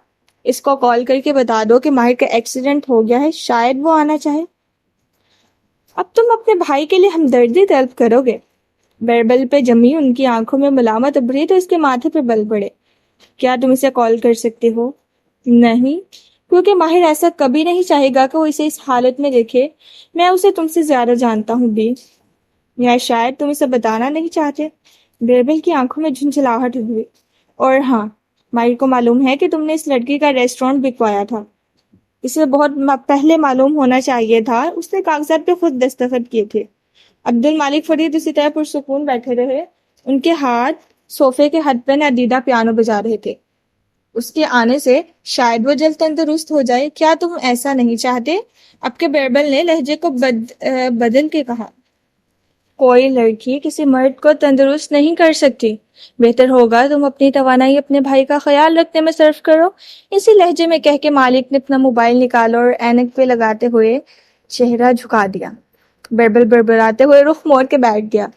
اس کو کال کر کے بتا دو کہ ماہر کا ایکسیڈنٹ ہو گیا ہے، شاید وہ آنا چاہے۔ اب تم اپنے بھائی کے لیے ہمدردی طلب کرو گے؟ بربل پہ جمی ان کی آنکھوں میں ملامت ابھری تو اس کے ماتھے پہ بل پڑے۔ کیا تم اسے کال کر سکتے ہو؟ نہیں، کیونکہ ماہر ایسا کبھی نہیں چاہے گا کہ وہ اسے اس حالت میں دیکھے۔ میں اسے تم سے زیادہ جانتا ہوں بی، یا شاید تم اسے بتانا نہیں چاہتے۔ بربل کی آنکھوں میں جھنجھلاہٹ ہوئی۔ اور ہاں، ماہر کو معلوم ہے کہ تم نے اس لڑکی کا ریسٹورانٹ بکوایا تھا۔ اسے بہت پہلے معلوم ہونا چاہیے تھا، اس نے کاغذات پہ خود دستخط کیے تھے۔ عبد المالک فرید اسی طرح پرسکون بیٹھے رہے۔ ان کے ہاتھ صوفے کے حد پہ نادیدہ پیانو بجا رہے تھے۔ اس کے آنے سے شاید وہ جلد تندرست ہو جائے۔ کیا تم ایسا نہیں چاہتے؟ اب کے بربل نے لہجے کو بدل کے کہا۔ کوئی لڑکی کسی مرد کو تندرست نہیں کر سکتی۔ بہتر ہوگا تم اپنی توانائی اپنے بھائی کا خیال رکھنے میں صرف کرو، اسی لہجے میں کہہ کے مالک نے اپنا موبائل نکالا اور اینک پہ لگاتے ہوئے چہرہ جھکا دیا۔ بربل بربراتے ہوئے رخ موڑ کے بیٹھ گیا۔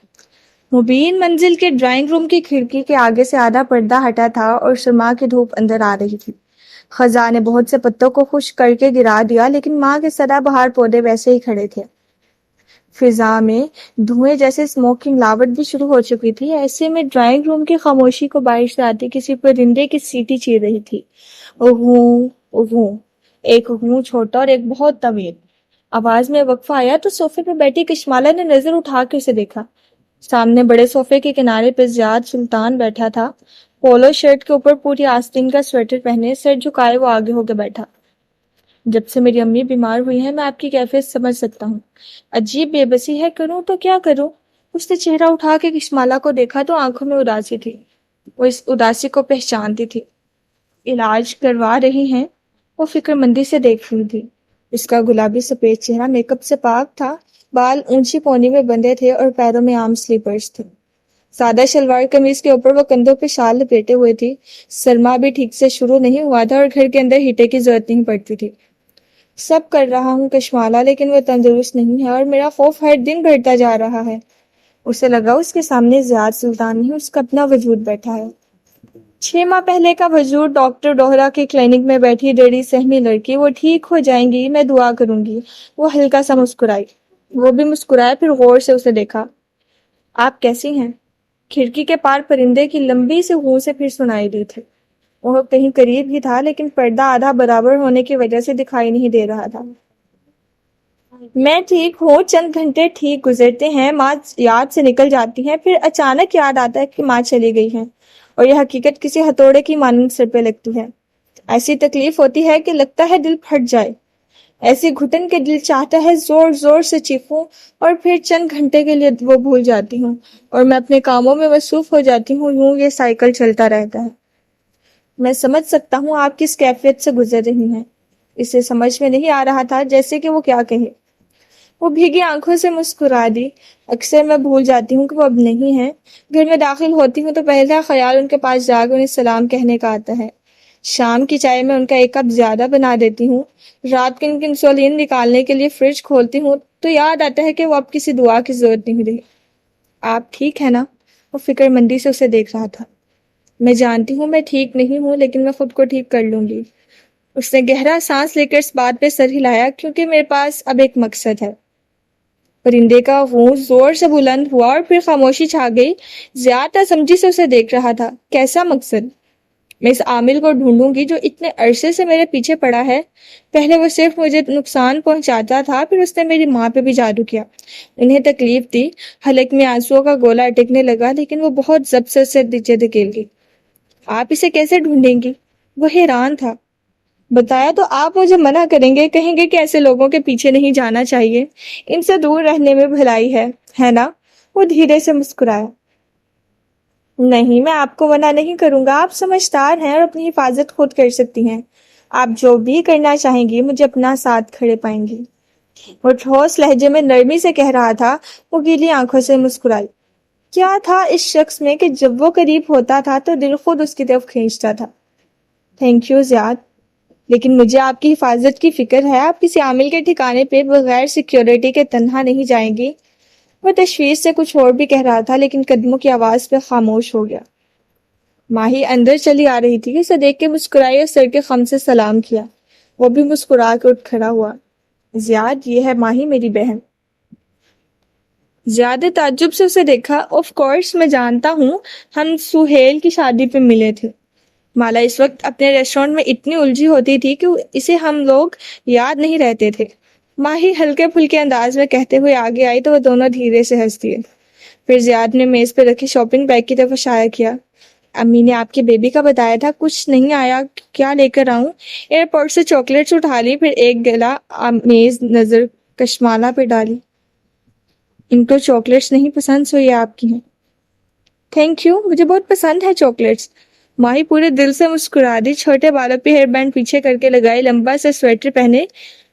مبین منزل کے ڈرائنگ روم کی کھڑکی کے آگے سے آدھا پردہ ہٹا تھا اور سرما کی دھوپ اندر آ رہی تھی۔ خزاں نے بہت سے پتوں کو خشک کر کے گرا دیا، لیکن ماں کے سدا بہار پودے ویسے ہی کھڑے تھے۔ فضا میں دھوئیں جیسے اسموکنگ لاوٹ بھی شروع ہو چکی تھی۔ ایسے میں ڈرائنگ روم کی خاموشی کو بارش سے آتی کسی پرندے کی سیٹی چیر رہی تھی۔ اوہوں اوہوں، ایک منہ چھوٹا اور ایک بہت طویل۔ آواز میں وقفہ آیا تو صوفے پہ بیٹھی کشمالا نے نظر اٹھا کے اسے دیکھا۔ سامنے بڑے صوفے کے کنارے پہ زیاد سلطان بیٹھا تھا، پولو شرٹ کے اوپر پوری آستین کا سویٹر پہنے، سر جھکائے وہ آگے ہو کے بیٹھا۔ جب سے میری امی بیمار ہوئی ہیں میں آپ کی کیفیت سمجھ سکتا ہوں، عجیب بے بسی ہے، کروں تو کیا کروں؟ اس نے چہرہ اٹھا کے کشمالا کو دیکھا تو آنکھوں میں اداسی تھی، وہ اس اداسی کو پہچانتی تھی۔ علاج کروا رہی ہیں؟ وہ فکر مندی سے دیکھ رہی تھی۔ اس کا گلابی سفید چہرہ میک اپ سے پاک تھا، بال اونچی پونی میں بندھے تھے اور پیروں میں عام سلیپرز تھے۔ سادہ شلوار قمیض کے اوپر وہ کندھوں پہ شال لپیٹے ہوئے تھی۔ سرما بھی ٹھیک سے شروع نہیں ہوا تھا اور گھر کے اندر ہیٹر کی ضرورت نہیں پڑتی تھی۔ سب کر رہا ہوں کشمالا، لیکن وہ تندرست نہیں ہے اور میرا خوف ہر دن بڑھتا جا رہا ہے۔ اسے لگا اس کے سامنے زیاد سلطان نہیں، اس کا اپنا وجود بیٹھا ہے۔ 6 ماہ پہلے کا وجود ڈاکٹر ڈوہرا کے کلینک میں بیٹھی ڈیڑھی سہمی لڑکی، وہ ٹھیک ہو جائیں گی، میں دعا کروں گی۔ وہ ہلکا سا مسکرائی۔ وہ بھی مسکرایا، پھر غور سے اسے دیکھا۔ آپ کیسی ہیں؟ کھڑکی کے پار پرندے کی لمبی سے ہوں سے پھر سنائی دی تھی۔ وہ کہیں قریب ہی تھا لیکن پردہ آدھا برابر ہونے کی وجہ سے دکھائی نہیں دے رہا تھا۔ میں ٹھیک ہوں، چند گھنٹے ٹھیک گزرتے ہیں، ماں یاد سے نکل جاتی ہیں، پھر اچانک یاد آتا ہے کہ ماں چلی گئی ہے اور یہ حقیقت کسی ہتھوڑے کی مانند سر پہ لگتی ہے۔ ایسی تکلیف ہوتی ہے کہ لگتا ہے دل پھٹ جائے، ایسی گھٹن کے دل چاہتا ہے زور زور سے چیخوں، اور پھر چند گھنٹے کے لیے وہ بھول جاتی ہوں اور میں اپنے کاموں میں مصروف ہو جاتی ہوں۔ یوں یہ سائیکل چلتا رہتا ہے۔ میں سمجھ سکتا ہوں آپ کس کیفیت سے گزر رہی ہیں۔ اسے سمجھ میں نہیں آ رہا تھا جیسے کہ وہ کیا کہے۔ وہ بھیگی آنکھوں سے مسکرا دی۔ اکثر میں بھول جاتی ہوں کہ وہ اب نہیں ہے۔ گھر میں داخل ہوتی ہوں تو پہلا خیال ان کے پاس جا کے انہیں سلام کہنے کا آتا ہے۔ شام کی چائے میں ان کا 1 کپ زیادہ بنا دیتی ہوں۔ رات کو ان کی انسولین نکالنے کے لیے فریج کھولتی ہوں تو یاد آتا ہے کہ وہ اب کسی دعا کی ضرورت نہیں رہی۔ آپ ٹھیک ہے نا؟ وہ فکر مندی سے اسے دیکھ رہا تھا۔ میں جانتی ہوں میں ٹھیک نہیں ہوں، لیکن میں خود کو ٹھیک کر لوں گی۔ اس نے گہرا سانس لے کر اس بات پہ سر ہلایا، کیونکہ میرے پاس اب ایک مقصد ہے۔ پرندے کا غون زور سے بلند ہوا اور پھر خاموشی چھا گئی۔ زیادہ سمجھی سے اسے دیکھ رہا تھا۔ کیسا مقصد؟ میں اس عامل کو ڈھونڈوں گی جو اتنے عرصے سے میرے پیچھے پڑا ہے۔ پہلے وہ صرف مجھے نقصان پہنچاتا تھا، پھر اس نے میری ماں پہ بھی جادو کیا، انہیں تکلیف دی۔ حلق میں آنسوؤں کا گولا اٹکنے لگا، لیکن وہ بہت ضبط سے اسے نیچے دھکیل گئی۔ آپ اسے کیسے ڈھونڈیں گی؟ وہ حیران تھا۔ بتایا تو آپ مجھے منع کریں گے، کہیں گے کہ ایسے لوگوں کے پیچھے نہیں جانا چاہیے، ان سے دور رہنے میں بھلائی ہے نا؟ وہ دھیرے سے مسکرایا۔ نہیں، میں آپ کو منع نہیں کروں گا، آپ سمجھدار ہیں اور اپنی حفاظت خود کر سکتی ہیں۔ آپ جو بھی کرنا چاہیں گی مجھے اپنا ساتھ کھڑے پائیں گی۔ وہ ٹھوس لہجے میں نرمی سے کہہ رہا تھا۔ وہ گیلی آنکھوں سے مسکرائی۔ کیا تھا اس شخص میں کہ جب وہ قریب ہوتا تھا تو دل خود اس کی طرف کھینچتا تھا؟ تھینک یو زیاد، لیکن مجھے آپ کی حفاظت کی فکر ہے۔ آپ کسی عامل کے ٹھکانے پہ بغیر سیکیورٹی کے تنہا نہیں جائیں گی۔ وہ تشویش سے کچھ اور بھی کہہ رہا تھا لیکن قدموں کی آواز پہ خاموش ہو گیا۔ ماہی اندر چلی آ رہی تھی، اسے دیکھ کے مسکرائی اور سر کے خم سے سلام کیا۔ وہ بھی مسکرا کے اٹھ کھڑا ہوا۔ زیاد، یہ ہے ماہی، میری بہن۔ زیادہ تعجب سے اسے دیکھا۔ آف کورس، میں جانتا ہوں، ہم سہیل کی شادی پہ ملے تھے۔ مالا اس وقت اپنے ریسٹورنٹ میں اتنی الجھی ہوتی تھی کہ اسے ہم لوگ یاد نہیں رہتے تھے۔ ماہی ہلکے پھلکے انداز میں کہتے ہوئے آگے آئی تو وہ دونوں دھیرے سے ہنس دیے۔ پھر زیاد نے میز پہ رکھی شاپنگ بیگ کی طرف اشارہ کیا۔ امی نے آپ کے بیبی کا بتایا تھا، کچھ نہیں آیا، کیا لے کر آؤں؟ ایئرپورٹ سے چاکلیٹس اٹھا لی، پھر ایک گلا میز نظر کشمالا پہ ڈالی۔ ان کو چاکلیٹس نہیں پسند، سو یہ آپ کی ہیں۔ تھینک یو، مجھے بہت پسند ہے چاکلیٹس۔ ماہی پورے دل سے مسکرا دی۔ چھوٹے بالوں پہ ہیئر بینڈ پیچھے کر کے لگائے، لمبا سا سویٹر پہنے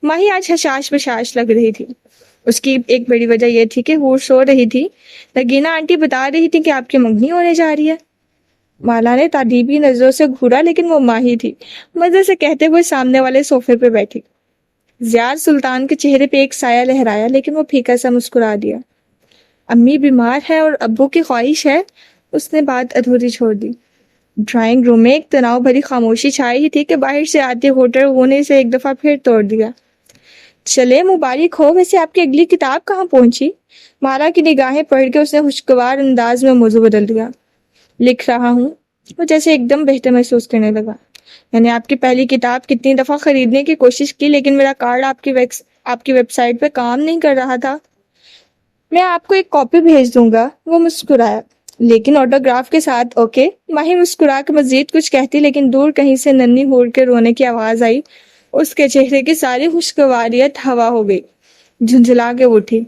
ماہی آج حشاش بشاش لگ رہی تھی۔ اس کی ایک بڑی وجہ یہ تھی کہ ہور سو رہی تھی۔ نگینا آنٹی بتا رہی تھی کہ آپ کی منگنی ہونے جا رہی ہے۔ مالا نے تعجبی نظروں سے گھورا، لیکن وہ ماہی تھی، مزے سے کہتے ہوئے سامنے والے صوفے پہ بیٹھی۔ زیاد سلطان کے چہرے پہ ایک سایہ لہرایا، لیکن وہ پھیکا سا مسکرا دیا۔ امی بیمار ہے اور ابو کی خواہش ہے، اس نے بات ادھوری چھوڑ دی۔ ڈرائنگ روم میں ایک تناؤ بھری خاموشی چھائی ہی تھی کہ باہر سے آتے ہوٹل ہونے سے ایک دفعہ پھر توڑ دیا۔ چلے مبارک ہو، ویسے آپ کی اگلی کتاب کہاں پہنچی؟ مالا کی نگاہیں پڑھ کے اس نے خوشگوار انداز میں موضوع بدل دیا۔ لکھ رہا ہوں۔ وہ جیسے ایک دم بہتر محسوس کرنے لگا۔ یعنی آپ کی پہلی کتاب کتنی دفعہ خریدنے کی کوشش کی لیکن میرا کارڈ آپ کی ویب سائٹ پہ کام نہیں کر رہا تھا. میں آپ کو ایک کاپی بھیج دوں گا. وہ مسکرایا لیکن آٹوگراف کے ساتھ. اوکے. ماہی مسکرا کے مزید کچھ کہتی لیکن دور کہیں سے ننھی ہور کے رونے کی آواز آئی. اس کے چہرے کی ساری خوشگواریت ہوا ہو گئی. جھنجھلا کے اٹھی.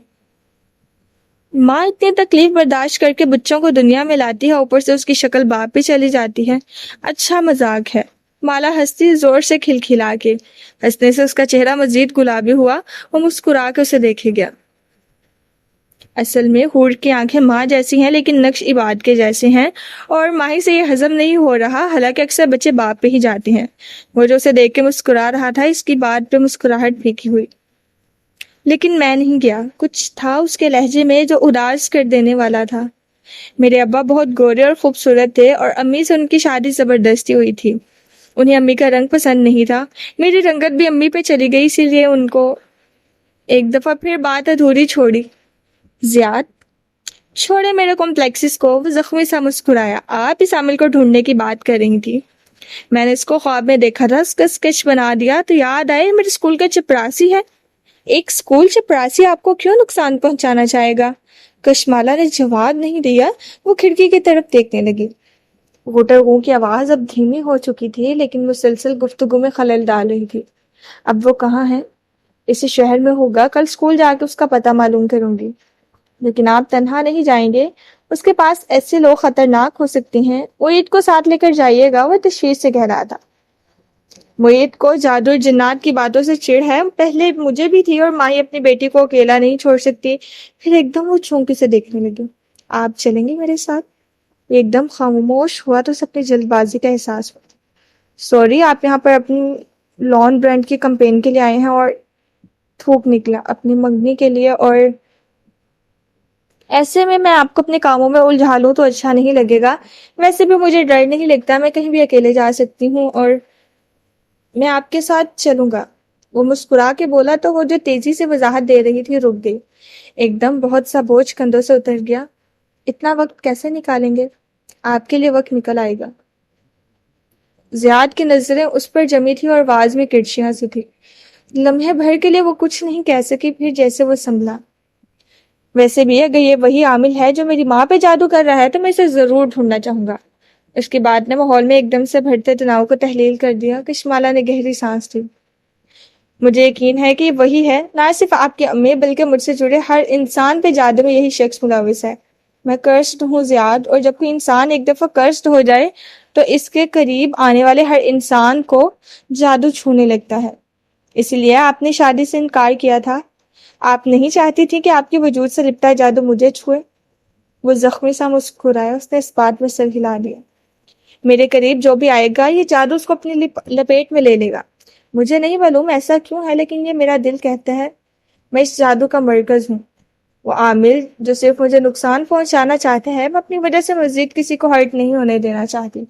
ماں اتنی تکلیف برداشت کر کے بچوں کو دنیا میں لاتی ہے، اوپر سے اس کی شکل باپ پہ چلی جاتی ہے. اچھا مذاق ہے. مالا ہنستی زور سے کھلکھلا کے. ہنسنے سے اس کا چہرہ مزید گلابی ہوا. وہ مسکرا کے اسے دیکھے گیا. اصل میں حور کی آنکھیں ماں جیسی ہیں لیکن نقش عباد کے جیسے ہیں، اور ماہی سے یہ ہضم نہیں ہو رہا. حالانکہ اکثر بچے باپ پہ ہی جاتے ہیں. وہ جو اسے دیکھ کے مسکرا رہا تھا، اس کی بات پہ مسکراہٹ پھیکی ہوئی. لیکن میں نہیں گیا. کچھ تھا اس کے لہجے میں جو اداس کر دینے والا تھا. میرے ابا بہت گورے اور خوبصورت تھے اور امی سے ان کی شادی زبردستی ہوئی تھی. انہیں امی کا رنگ پسند نہیں تھا. میری رنگت بھی امی پہ چلی گئی، اسی لیے ان کو ایک دفعہ پھر بات ادھوری چھوڑی. زیاد چھوڑے میرے کمپلیکسز کو. وہ زخمی سا مسکرایا. آپ اس عامل کو ڈھونڈنے کی بات کر رہی تھی. میں نے اس کو خواب میں دیکھا تھا، اس کا اسکیچ بنا دیا تو یاد آئے میرے اسکول کا چپراسی ہے. ایک اسکول چپراسی آپ کو کیوں نقصان پہنچانا چاہے گا؟ کشمالا نے جواب نہیں دیا. وہ کھڑکی کی طرف دیکھنے لگی. غٹرغوں کی آواز اب دھیمی ہو چکی تھی لیکن مسلسل گفتگو میں خلل ڈال رہی تھی. اب وہ کہاں ہے؟ اسی شہر میں ہوگا. کل اسکول جا کے اس کا پتہ معلوم کروں گی. لیکن آپ تنہا نہیں جائیں گے. اس کے پاس ایسے لوگ خطرناک ہو سکتے ہیں. معید کو ساتھ لے کر جائیے گا. وہ تشویش سے کہہ رہا تھا. معید کو جادو اور جنات کی باتوں سے چڑ ہے. پہلے مجھے بھی تھی، اور ماہی اپنی بیٹی کو اکیلا نہیں چھوڑ سکتی. پھر ایک دم وہ چونکے سے دیکھنے لگی. آپ چلیں گے میرے ساتھ؟ ایک دم خاموش ہوا تو سب نے جلد بازی کا احساس ہوا. سوری، آپ یہاں پر اپنی لان برانڈ کی کمپین کے لیے آئے ہیں اور تھوک نکلا اپنی منگنی کے لیے، اور ایسے میں آپ کو اپنے کاموں میں الجھا لوں تو اچھا نہیں لگے گا. ویسے بھی مجھے ڈر نہیں لگتا، میں کہیں بھی اکیلے جا سکتی ہوں اور میں آپ کے ساتھ چلوں گا. وہ مسکرا کے بولا تو وہ جو تیزی سے وضاحت دے رہی تھی رک گئی. ایک دم بہت سا بوجھ کندھوں سے اتر گیا. اتنا وقت کیسے نکالیں گے؟ آپ کے لیے وقت نکل آئے گا. زیاد کی نظریں اس پر جمی تھی اور آواز میں کرچیاں سی تھی. لمحے بھر کے لیے وہ کچھ نہیں کہہ سکی، پھر جیسے وہ سنبھلا. ویسے بھی اگر یہ وہی عامل ہے جو میری ماں پہ جادو کر رہا ہے تو میں اسے ضرور ڈھونڈنا چاہوں گا. اس کی بات نے ماحول میں ایک دم سے بڑھتے تناؤ کو تحلیل کر دیا. کشمالا نے گہری سانس لی. مجھے یقین ہے کہ یہ وہی ہے. نہ صرف آپ کی امی بلکہ مجھ سے جڑے ہر انسان پہ جادو میں یہی شخص ملوث ہے. میں کرسڈ ہوں زیاد، اور جب کوئی انسان ایک دفعہ کرسڈ ہو جائے تو اس کے قریب آنے والے ہر انسان کو جادو چھونے لگتا ہے. اسی لیے آپ نے شادی سے انکار کیا تھا. آپ نہیں چاہتی تھی کہ آپ کے وجود سے لپٹا جادو مجھے چھوئے. وہ زخمی سا مسکرایا. اس نے اس بات میں سر ہلا دیا. میرے قریب جو بھی آئے گا یہ جادو اس کو اپنی لپیٹ میں لے لے گا. مجھے نہیں معلوم ایسا کیوں ہے، لیکن یہ میرا دل کہتا ہے. میں اس جادو کا مرکز ہوں. وہ عامل جو صرف مجھے نقصان پہنچانا چاہتے ہیں، میں اپنی وجہ سے مزید کسی کو ہرٹ نہیں ہونے دینا چاہتی.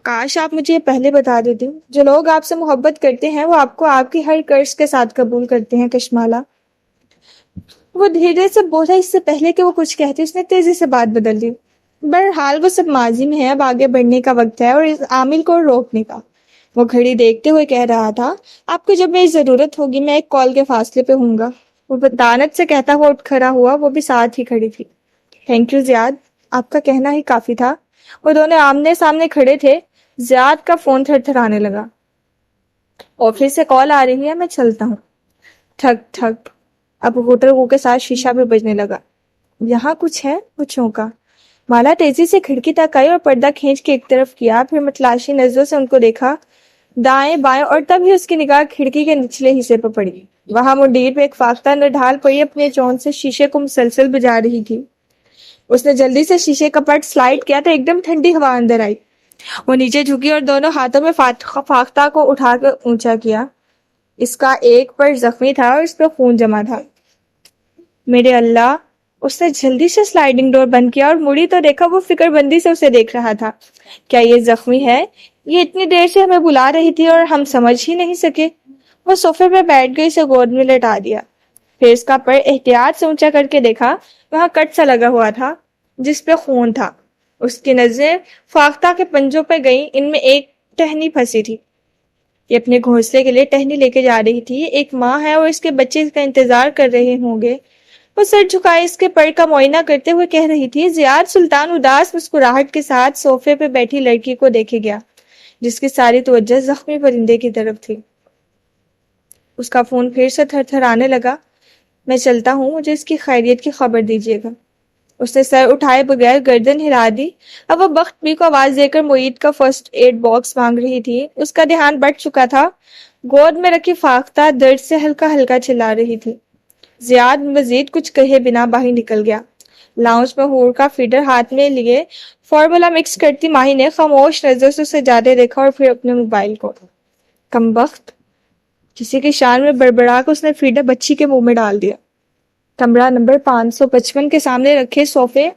کاش آپ مجھے یہ پہلے بتا دیتے. جو لوگ آپ سے محبت کرتے ہیں وہ آپ کو آپ کی ہر قرض کے ساتھ قبول کرتے ہیں. کشمالا وہ دھیرے سے بولا. اس سے پہلے کہ وہ کچھ کہتی اس نے تیزی سے بات بدل دی. بہرحال وہ سب ماضی میں ہے. اب آگے بڑھنے کا وقت ہے اور اس عامل کو روکنے کا. وہ گھڑی دیکھتے ہوئے کہہ رہا تھا. آپ کو جب میری ضرورت ہوگی میں ایک کال کے فاصلے پہ ہوں گا. وہ بدانت سے کہتا ہوا اٹھ کھڑا ہوا. وہ بھی ساتھ ہی کھڑی تھی. تھینک یو زیاد، آپ کا کہنا ہی کافی تھا. وہ دونوں آمنے سامنے کھڑے تھے. زیاد کا فون تھر تھرانے لگا. آفس سے کال آ رہی ہے، میں چلتا ہوں. ٹھک ٹھک. اب ہوٹل کے ساتھ شیشہ بھی بجنے لگا. یہاں کچھ ہے؟ وہ چونکا. مالا تیزی سے کھڑکی تک آئی اور پردہ کھینچ کے ایک طرف کیا. پھر متلاشی نظروں سے ان کو دیکھا، دائیں بائیں، اور تب ہی اس کی نگاہ کھڑکی کے نچلے حصے پر پڑی. وہاں منڈیر پہ ایک فاختہ نڈھال پئی اپنے چون سے شیشے کو مسلسل بجا رہی تھی. اس نے جلدی سے شیشے کا پٹ سلائڈ کیا تو ایک دم ٹھنڈی ہوا اندر آئی. وہ نیچے جھکی اور دونوں ہاتھوں میں فاختہ کو اٹھا کر اونچا کیا. اس کا ایک پر زخمی تھا اور اس پہ خون جمع تھا. میرے اللہ! اس نے جلدی سے سلائڈنگ ڈور بند کیا اور مڑی تو دیکھا وہ فکر بندی سے اسے دیکھ رہا تھا. کیا یہ زخمی ہے؟ یہ اتنی دیر سے ہمیں بلا رہی تھی اور ہم سمجھ ہی نہیں سکے. وہ صوفے پہ بیٹھ گئی، اسے گود میں لٹا دیا. پھر اس کا پر احتیاط سے اونچا کر کے دیکھا. وہاں کٹ سا لگا ہوا تھا جس پہ خون تھا. اس کی نظریں فاختہ کے پنجوں پہ گئیں. ان میں ایک ٹہنی پھنسی تھی. یہ اپنے گھونسلے کے لیے ٹہنی لے کے جا رہی تھی. ایک ماں ہے اور اس کے بچے اس کا انتظار کر رہے ہوں گے. وہ سر جھکائے اس کے پر کا معائنہ کرتے ہوئے کہہ رہی تھی. زیاد سلطان اداس مسکراہٹ کے ساتھ صوفے پہ بیٹھی لڑکی کو دیکھے گیا جس کی ساری توجہ زخمی پرندے کی طرف تھی. اس کا فون پھر سے تھر تھر آنے لگا. میں چلتا ہوں, مجھے اس کی خیریت کی خبر دیجیے گا. اس نے سر اٹھائے بغیر گردن ہلا دی. اب وہ بخت بھی کو آواز دے کر معید کا فرسٹ ایڈ باکس مانگ رہی تھی. اس کا دھیان بٹ چکا تھا. گود میں رکھی فاختہ درد سے ہلکا ہلکا چلا رہی تھی. زیاد مزید کچھ کہے بنا باہر نکل گیا. لاؤنج میں ہور کا فیڈر ہاتھ میں لیے فارمولا مکس کرتی ماہی نے خاموش نظر سے اسے جاتے دیکھا اور پھر اپنے موبائل کو. کمبخت, کسی کی شان میں بڑبڑا کر اس نے فیڈر بچی کے منہ میں ڈال دیا. کمرہ نمبر 555 کے سامنے رکھے صوفے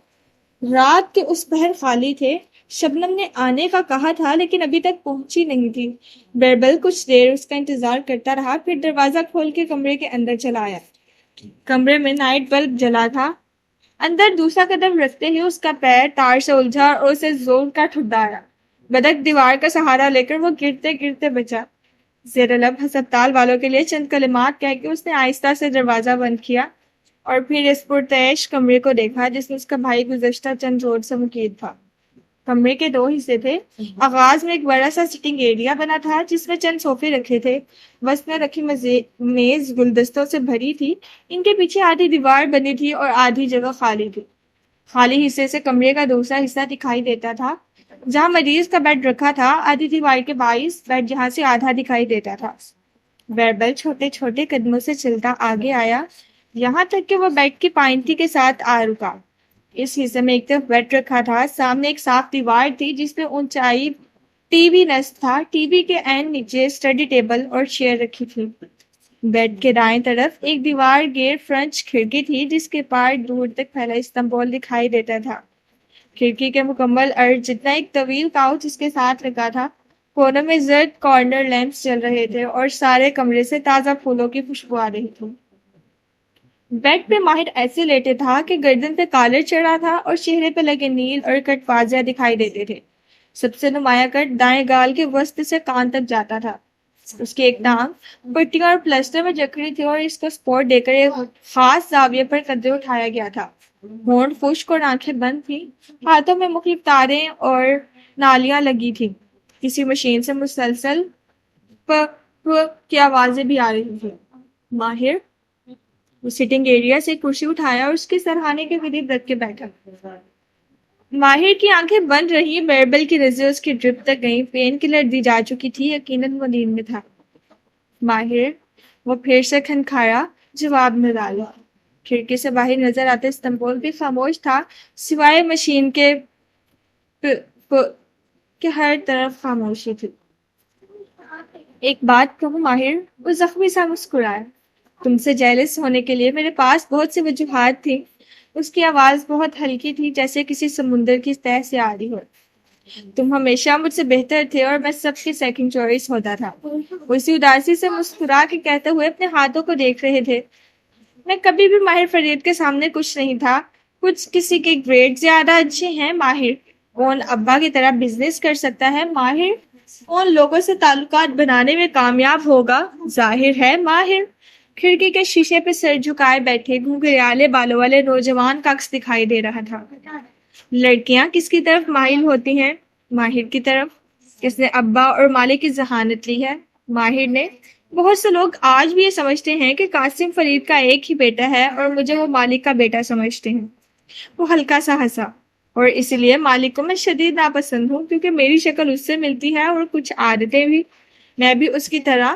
رات کے اس پہر خالی تھے. شبنم نے آنے کا کہا تھا لیکن ابھی تک پہنچی نہیں تھی. بیربل کچھ دیر اس کا انتظار کرتا رہا, پھر دروازہ کھول کے کمرے کے اندر چلا آیا. کمرے میں نائٹ بلب جلا تھا. اندر دوسرا قدم رکھتے ہی اس کا پیر تار سے الجھا اور اسے زور کا ٹھڈایا. بدک دیوار کا سہارا لے کر وہ گرتے گرتے بچا. زیر لب ہسپتال والوں کے لیے چند کلمات کہہ کے اس نے آہستہ سے دروازہ بند کیا اور پھر اس پرتعیش کمرے کو دیکھا جس میں اس کا بھائی گزشتہ چند روز سے مقید تھا. کمرے کے 2 حصے تھے. آغاز میں ایک بڑا سا سٹنگ ایریا بنا تھا جس میں چند صوفے رکھے تھے. وسط میں رکھی میز گلدستوں سے بھری تھی. ان کے پیچھے آدھی دیوار بنی تھی اور آدھی جگہ خالی تھی. خالی حصے سے کمرے کا دوسرا حصہ دکھائی دیتا تھا جہاں مریض کا بیڈ رکھا تھا. آدھی دیوار کے باعث بیڈ جہاں سے آدھا دکھائی دیتا تھا. بیربل چھوٹے چھوٹے قدموں سے چلتا آگے آیا یہاں تک کہ وہ بیڈ کی پائنتی کے ساتھ آ رکا. اس حصے میں ایک طرف بیڈ رکھا تھا. سامنے ایک صاف دیوار تھی جس پہ اونچائی ٹی وی نصب تھا. ٹی وی کے عین نیچے اسٹڈی ٹیبل اور چیئر رکھی تھی. بیڈ کے دائیں طرف ایک دیوار گیر فرنچ کھڑکی تھی جس کے پار دور تک پھیلا استنبول دکھائی دیتا تھا. کھڑکی کے مکمل عرض جتنا ایک طویل کاؤچ اس کے ساتھ رکھا تھا. کونوں میں زرد کارنر لیمپس چل رہے تھے اور سارے کمرے سے تازہ پھولوں کی خوشبو آ رہی تھی. بیڈ پہ ماہر ایسے لیٹے تھا کہ گردن پہ کالر چڑھا تھا اور چہرے پہ لگے نیل اور کٹ واضح دکھائی دیتے تھے. سب سے نمایاں کٹ دائیں گال کے وسط سے کان تک جاتا تھا. اس کی ایک ٹانگ پٹیاں اور پلسٹر میں جکڑی تھی اور اس کو سپورٹ دے کر ایک خاص زاویے پر قدرے اٹھایا گیا تھا. ہونٹ خشک اور آنکھیں بند تھیں. ہاتھوں میں مختلف تاریں اور نالیاں لگی تھیں. کسی مشین سے مسلسل پ کی آوازیں بھی آ رہی تھیں. ماہر وہ سٹنگ ایریا سے کرسی اٹھایا اور اس کے سرہانے کے قریب رکھ کے بیٹھا. ماہر کی آنکھیں بند رہی. بیربل کی نظر اس کی ڈرپ تک گئی. پین کلر دی جا چکی تھی. یقیناً وہ نیند میں تھا. ماہر وہ پھر سے کھنکھایا. جواب نہ ڈالا. کھڑکی سے باہر نظر آتے استنبول بھی خاموش تھا سوائے مشین کے کہ ہر طرف خاموشی تھی. ایک بات کہوں ماہر, وہ زخمی سا مسکرایا. تم سے جیلس ہونے کے لیے میرے پاس بہت سی وجوہات تھی. اس کی آواز بہت ہلکی تھی جیسے کسی سمندر کی تہہ سے آ رہی ہو. تم ہمیشہ مجھ سے بہتر تھے اور میں سب کی سیکنڈ چوائس ہوتا تھا. اسی اداسی سے مسکرا کے کہتے ہوئے اپنے ہاتھوں کو دیکھ رہے تھے. میں کبھی بھی ماہر فرید کے سامنے کچھ نہیں تھا. کچھ کسی کے گریڈ زیادہ اچھے ہیں ماہر. کون ابا کی طرح بزنس کر سکتا ہے ماہر. کون لوگوں سے تعلقات بنانے میں کامیاب ہوگا. ظاہر ہے ماہر. کھڑکی کے شیشے پہ سر جھکائے بیٹھے گھنگریالے بالوں والے نوجوان کا عکس دکھائی دے رہا تھا. لڑکیاں کس کی طرف مائل ہوتی ہیں. ماہر کی طرف. کس نے ابا اور مالک کی ذہانت لی ہے. ماہر نے. بہت سے لوگ آج بھی یہ سمجھتے ہیں کہ قاسم فرید کا ایک ہی بیٹا ہے اور مجھے وہ مالک کا بیٹا سمجھتے ہیں. وہ ہلکا سا ہنسا. اور اسی لیے مالک کو میں شدید ناپسند ہوں کیونکہ میری شکل اس سے ملتی ہے اور کچھ عادتیں بھی. میں بھی اس کی طرح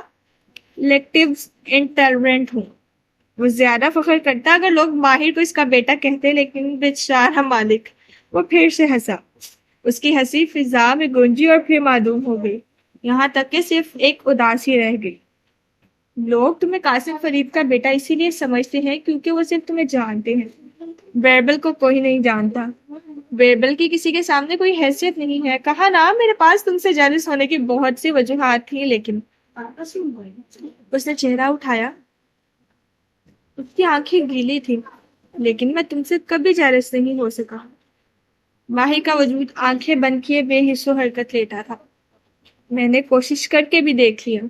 لیکٹیو انٹالرنٹ ہوں. وہ زیادہ فخر کرتا اگر لوگ ماہر کو اس کا بیٹا کہتے, لیکن بیچارہ مالک. وہ پھر سے ہنسا. اس کی ہنسی فضا میں گونجی اور پھر معدوم ہو گئی. یہاں تک کہ صرف ایک اداسی رہ گئی. لوگ تمہیں قاسم فرید کا بیٹا اسی لیے سمجھتے ہیں کیونکہ وہ صرف تمہیں جانتے ہیں. بیربل کو کوئی نہیں جانتا. بیربل کی کسی کے سامنے کوئی حیثیت نہیں ہے. کہا نا میرے پاس تم سے جیلس ہونے کی بہت سی وجوہات تھیں لیکن. اس نے چہرہ اٹھایا. اس کی آنکھیں گیلی تھیں. لیکن میں تم سے کبھی جیلس نہیں ہو سکا. ماہر کا وجود آنکھیں بند کیے بے حس و حرکت لیتا تھا. میں نے کوشش کر کے بھی دیکھ لیا۔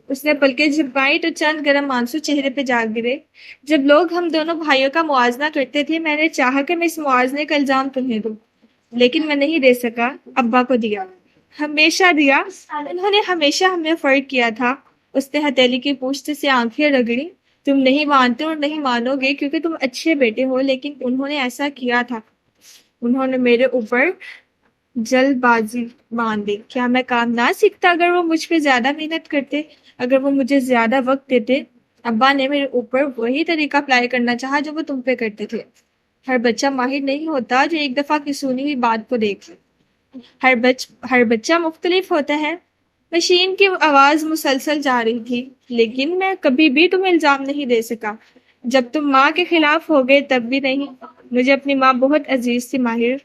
اس نے پلکیں جھپکائی تو چند گرم آنسو چہرے پہ جا گرے۔ جب لوگ ہم دونوں بھائیوں کا موازنہ کرتے تھے میں نے چاہا کہ میں اس موازنے کا الزام تمہیں دوں، لیکن میں نہیں دے سکا۔ ابا کو دیا، ہمیشہ دیا، انہوں نے ہمیشہ ہمیں فرق کیا تھا۔ اس نے ہتھیلی کی پوچھ سے آنکھیں رگڑی۔ تم نہیں مانتے اور نہیں مانو گے کیونکہ تم اچھے بیٹے ہو، لیکن انہوں نے ایسا کیا تھا۔ انہوں نے میرے اوپر جلد بازی مان دی۔ کیا میں کام نہ سیکھتا اگر وہ مجھ پہ زیادہ محنت کرتے، اگر وہ مجھے زیادہ وقت دیتے؟ ابا نے میرے اوپر وہی طریقہ اپلائی کرنا چاہا جو وہ تم پہ کرتے تھے۔ ہر بچہ ماہر نہیں ہوتا جو ایک دفعہ کی سنی ہوئی بات کو دیکھ لے۔ ہر بچہ مختلف ہوتا ہے۔ مشین کی آواز مسلسل جا رہی تھی، لیکن میں کبھی بھی تمہیں الزام نہیں دے سکا۔ جب تم ماں کے خلاف ہو گئے تب بھی نہیں۔ مجھے اپنی ماں بہت عزیز تھی ماہر۔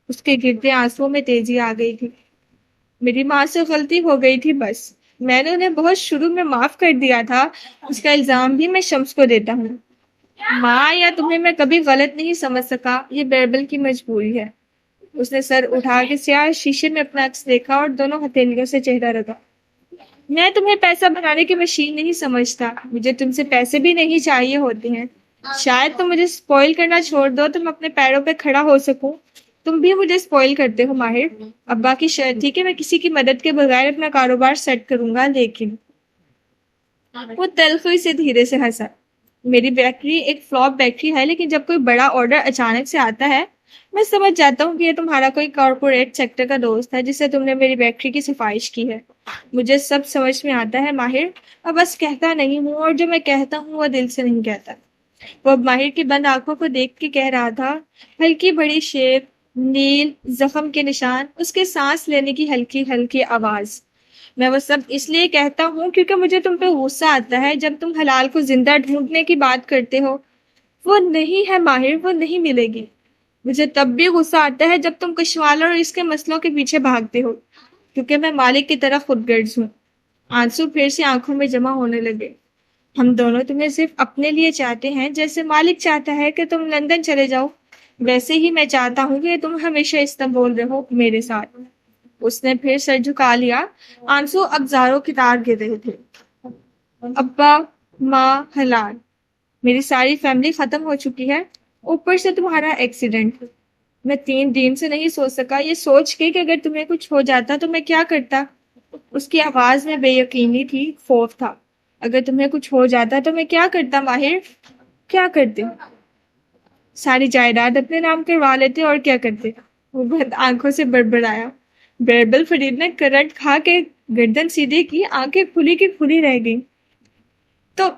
اس کے گرتے آنسوؤں میں تیزی آ گئی تھی۔ میری ماں سے غلطی ہو گئی تھی، بس میں نے انہیں بہت شروع میں معاف کر دیا تھا۔ اس کا الزام بھی میں شمس کو دیتا ہوں۔ ماں یا تمہیں میں کبھی غلط نہیں سمجھ سکا، یہ بیربل کی مجبوری ہے۔ اس نے سر اٹھا کے سیاہ شیشے میں اپنا عکس دیکھا اور دونوں ہتھیلیوں سے چہرہ رگا۔ میں تمہیں پیسہ بنانے کی مشین نہیں سمجھتا، مجھے تم سے پیسے بھی نہیں چاہیے ہوتے ہیں۔ شاید تم مجھے سپوائل کرنا چھوڑ دو تو میں اپنے پیروں پہ کھڑا ہو سکوں۔ تم بھی مجھے سپوائل کرتے ہو ماہر۔ ابا کی شرط تھی کہ میں کسی کی مدد کے بغیر اپنا کاروبار سیٹ کروں گا، لیکن وہ تلخی سے دھیرے سے ہنسا۔ میری بیکری ایک فلاپ بیکری ہے، لیکن جب کوئی بڑا آرڈر اچانک سے آتا ہے میں سمجھ جاتا ہوں کہ یہ تمہارا کوئی کارپوریٹ سیکٹر کا دوست ہے جس سے تم نے میری بیکری کی صفائش کی ہے۔ مجھے سب سمجھ میں آتا ہے ماہر، اب بس کہتا نہیں ہوں، اور جو میں کہتا ہوں وہ دل سے نہیں کہتا۔ وہ اب ماہر کی بند آنکھوں کو دیکھ کے کہہ رہا تھا، ہلکی بڑی شیپ، نیل، زخم کے نشان، اس کے سانس لینے کی ہلکی ہلکی آواز۔ میں وہ سب اس لیے کہتا ہوں کیونکہ مجھے تم پہ غصہ آتا ہے جب تم حلال کو زندہ ڈھونڈنے کی بات کرتے ہو۔ وہ نہیں ہے ماہر، وہ نہیں ملے گی۔ مجھے تب بھی غصہ آتا ہے جب تم کشوالا اور اس کے مسئلوں کے پیچھے بھاگتے ہو، کیونکہ میں مالک کی طرح خود غرض ہوں۔ آنسو پھر سے آنکھوں میں جمع ہونے لگے۔ ہم دونوں تمہیں صرف اپنے لیے چاہتے ہیں، جیسے مالک چاہتا ہے کہ تم لندن چلے جاؤ، ویسے ہی میں چاہتا ہوں کہ تم ہمیشہ استنبول رہو میرے ساتھ۔ اس نے پھر سر جھکا لیا۔ آنسو اب زاروں کی طار گر رہے تھے۔ ابا، ماں، حلال، میری ساری فیملی ختم ہو چکی ہے، اوپر سے تمہارا ایکسیڈنٹ۔ میں 3 دن سے نہیں سو سکا، یہ سوچ کے کہ اگر تمہیں کچھ ہو جاتا تو میں کیا کرتا۔ اس کی آواز میں بے یقینی تھی، خوف تھا۔ اگر تمہیں کچھ ہو جاتا تو میں کیا کرتا ماہر؟ کیا کرتے؟ ساری جائیداد اپنے نام کروا لیتے اور کیا کرتے؟ وہ بند آنکھوں سے بڑبڑایا۔ بیربل فرید نے کرنٹ کھا کے گردن سیدھی کی، آنکھیں کھلی کی کھلی رہ گئی۔ تو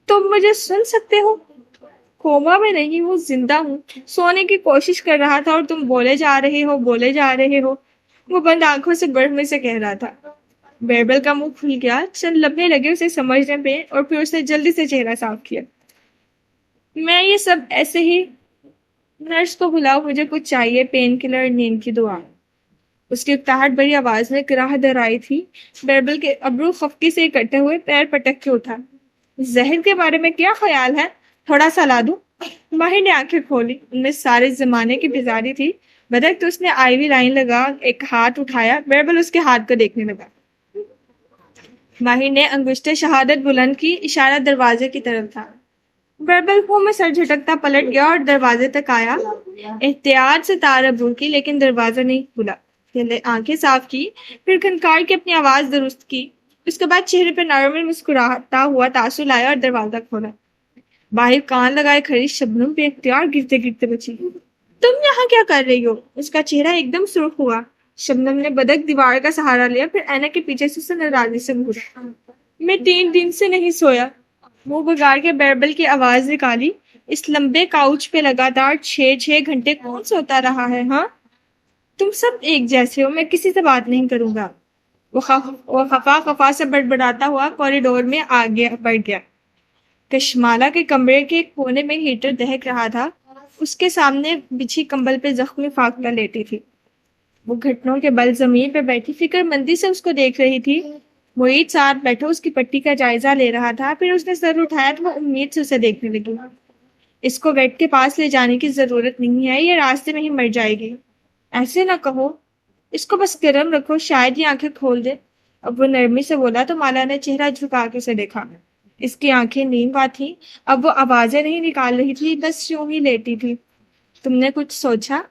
تم مجھے سن سکتے ہو؟ کوما میں نہیں ہوں، زندہ ہوں، سونے کی کوشش کر رہا تھا اور تم بولے جا رہے ہو، بولے جا رہے ہو۔ وہ بند آنکھوں سے برہمے سے کہہ رہا تھا۔ بیربل کا منہ کھل گیا، چند لمحے لگے اسے سمجھنے پہ، اور پھر اس نے جلدی سے چہرہ صاف کیا۔ میں یہ سب ایسے ہی، نرس کو بلاؤ، مجھے کچھ چاہیے، پین کلر، نیند کی دعا۔ اس کی اکتاہٹ بھری آواز میں کراہ در آئی تھی۔ بیربل کے ابرو خفکی سے اکٹھے ہوئے، پیر پٹک کے اٹھا۔ زہر کے بارے میں کیا خیال ہے؟ تھوڑا سا لا دوں؟ ماہر نے آنکھیں کھولی، ان میں سارے زمانے کی بیزاری تھی۔ بدک تو اس نے آئی وی لائن لگا ایک ہاتھ اٹھایا۔ بیربل اس کے ہاتھ کو دیکھنے لگا۔ ماہر نے انگشت شہادت بلند کی، اشارہ دروازے کی طرف تھا۔ بیربل منہ میں سر جھٹکتا پلٹ گیا اور دروازے تک آیا۔ احتیاط سے تار عبور کی، لیکن دروازہ نہیں کھلا۔ پہلے آنکھیں صاف کی، پھر کھنکار کے اپنی آواز درست کی۔ اس کے بعد چہرے پہ نارمل مسکراتا ہوا تاثر لایا اور دروازہ کھولا۔ باہر کان لگائے کھڑی شبنم بے اختیار گرتے گرتے بچی۔ تم یہاں کیا کر رہی ہو؟ اس کا چہرہ ایک دم سرخ ہوا۔ شبنم نے بدک دیوار کا سہارا لیا، پھر اینک کے پیچھے سے اسے ناراضی سے گھورا۔ میں 3 دن سے نہیں سویا۔ منہ بگاڑ کے بیربل کی آواز نکالی۔ اس لمبے کاؤچ پہ لگاتار 6 گھنٹے کون سوتا رہا ہے؟ ہاں، تم سب ایک جیسے ہو، میں کسی سے بات نہیں کروں گا۔ وہ خفا سے بڑبڑاتا ہوا کوریڈور میں آگے بڑھ گیا۔ کشمالا کے کمرے کے ایک کونے میں ہیٹر دہک رہا تھا۔ اس کے سامنے بچھی کمبل پہ زخمی فاقلہ لیٹی تھی۔ وہ گھٹنوں کے بل زمین پہ بیٹھی فکر مندی سے اس کو دیکھ رہی تھی۔ معید ساتھ بیٹھا اس کی پٹی کا جائزہ لے رہا تھا، پھر اس نے سر اٹھایا تو وہ امید سے اسے دیکھنے لگی۔ اس کو ویٹ کے پاس لے جانے کی ضرورت نہیں ہے، یہ راستے میں ہی مر جائے گی۔ ایسے نہ کہو، اس کو بس گرم رکھو، شاید یہ آنکھیں کھول دے۔ اب وہ نرمی سے بولا تو مالا نے چہرہ جھکا کے اسے دیکھا۔ اس کی آنکھیں نیموا تھی، اب وہ آوازیں نہیں نکال رہی تھی، بس یوں ہی لیٹی تھی۔ تم نے کچھ سوچا؟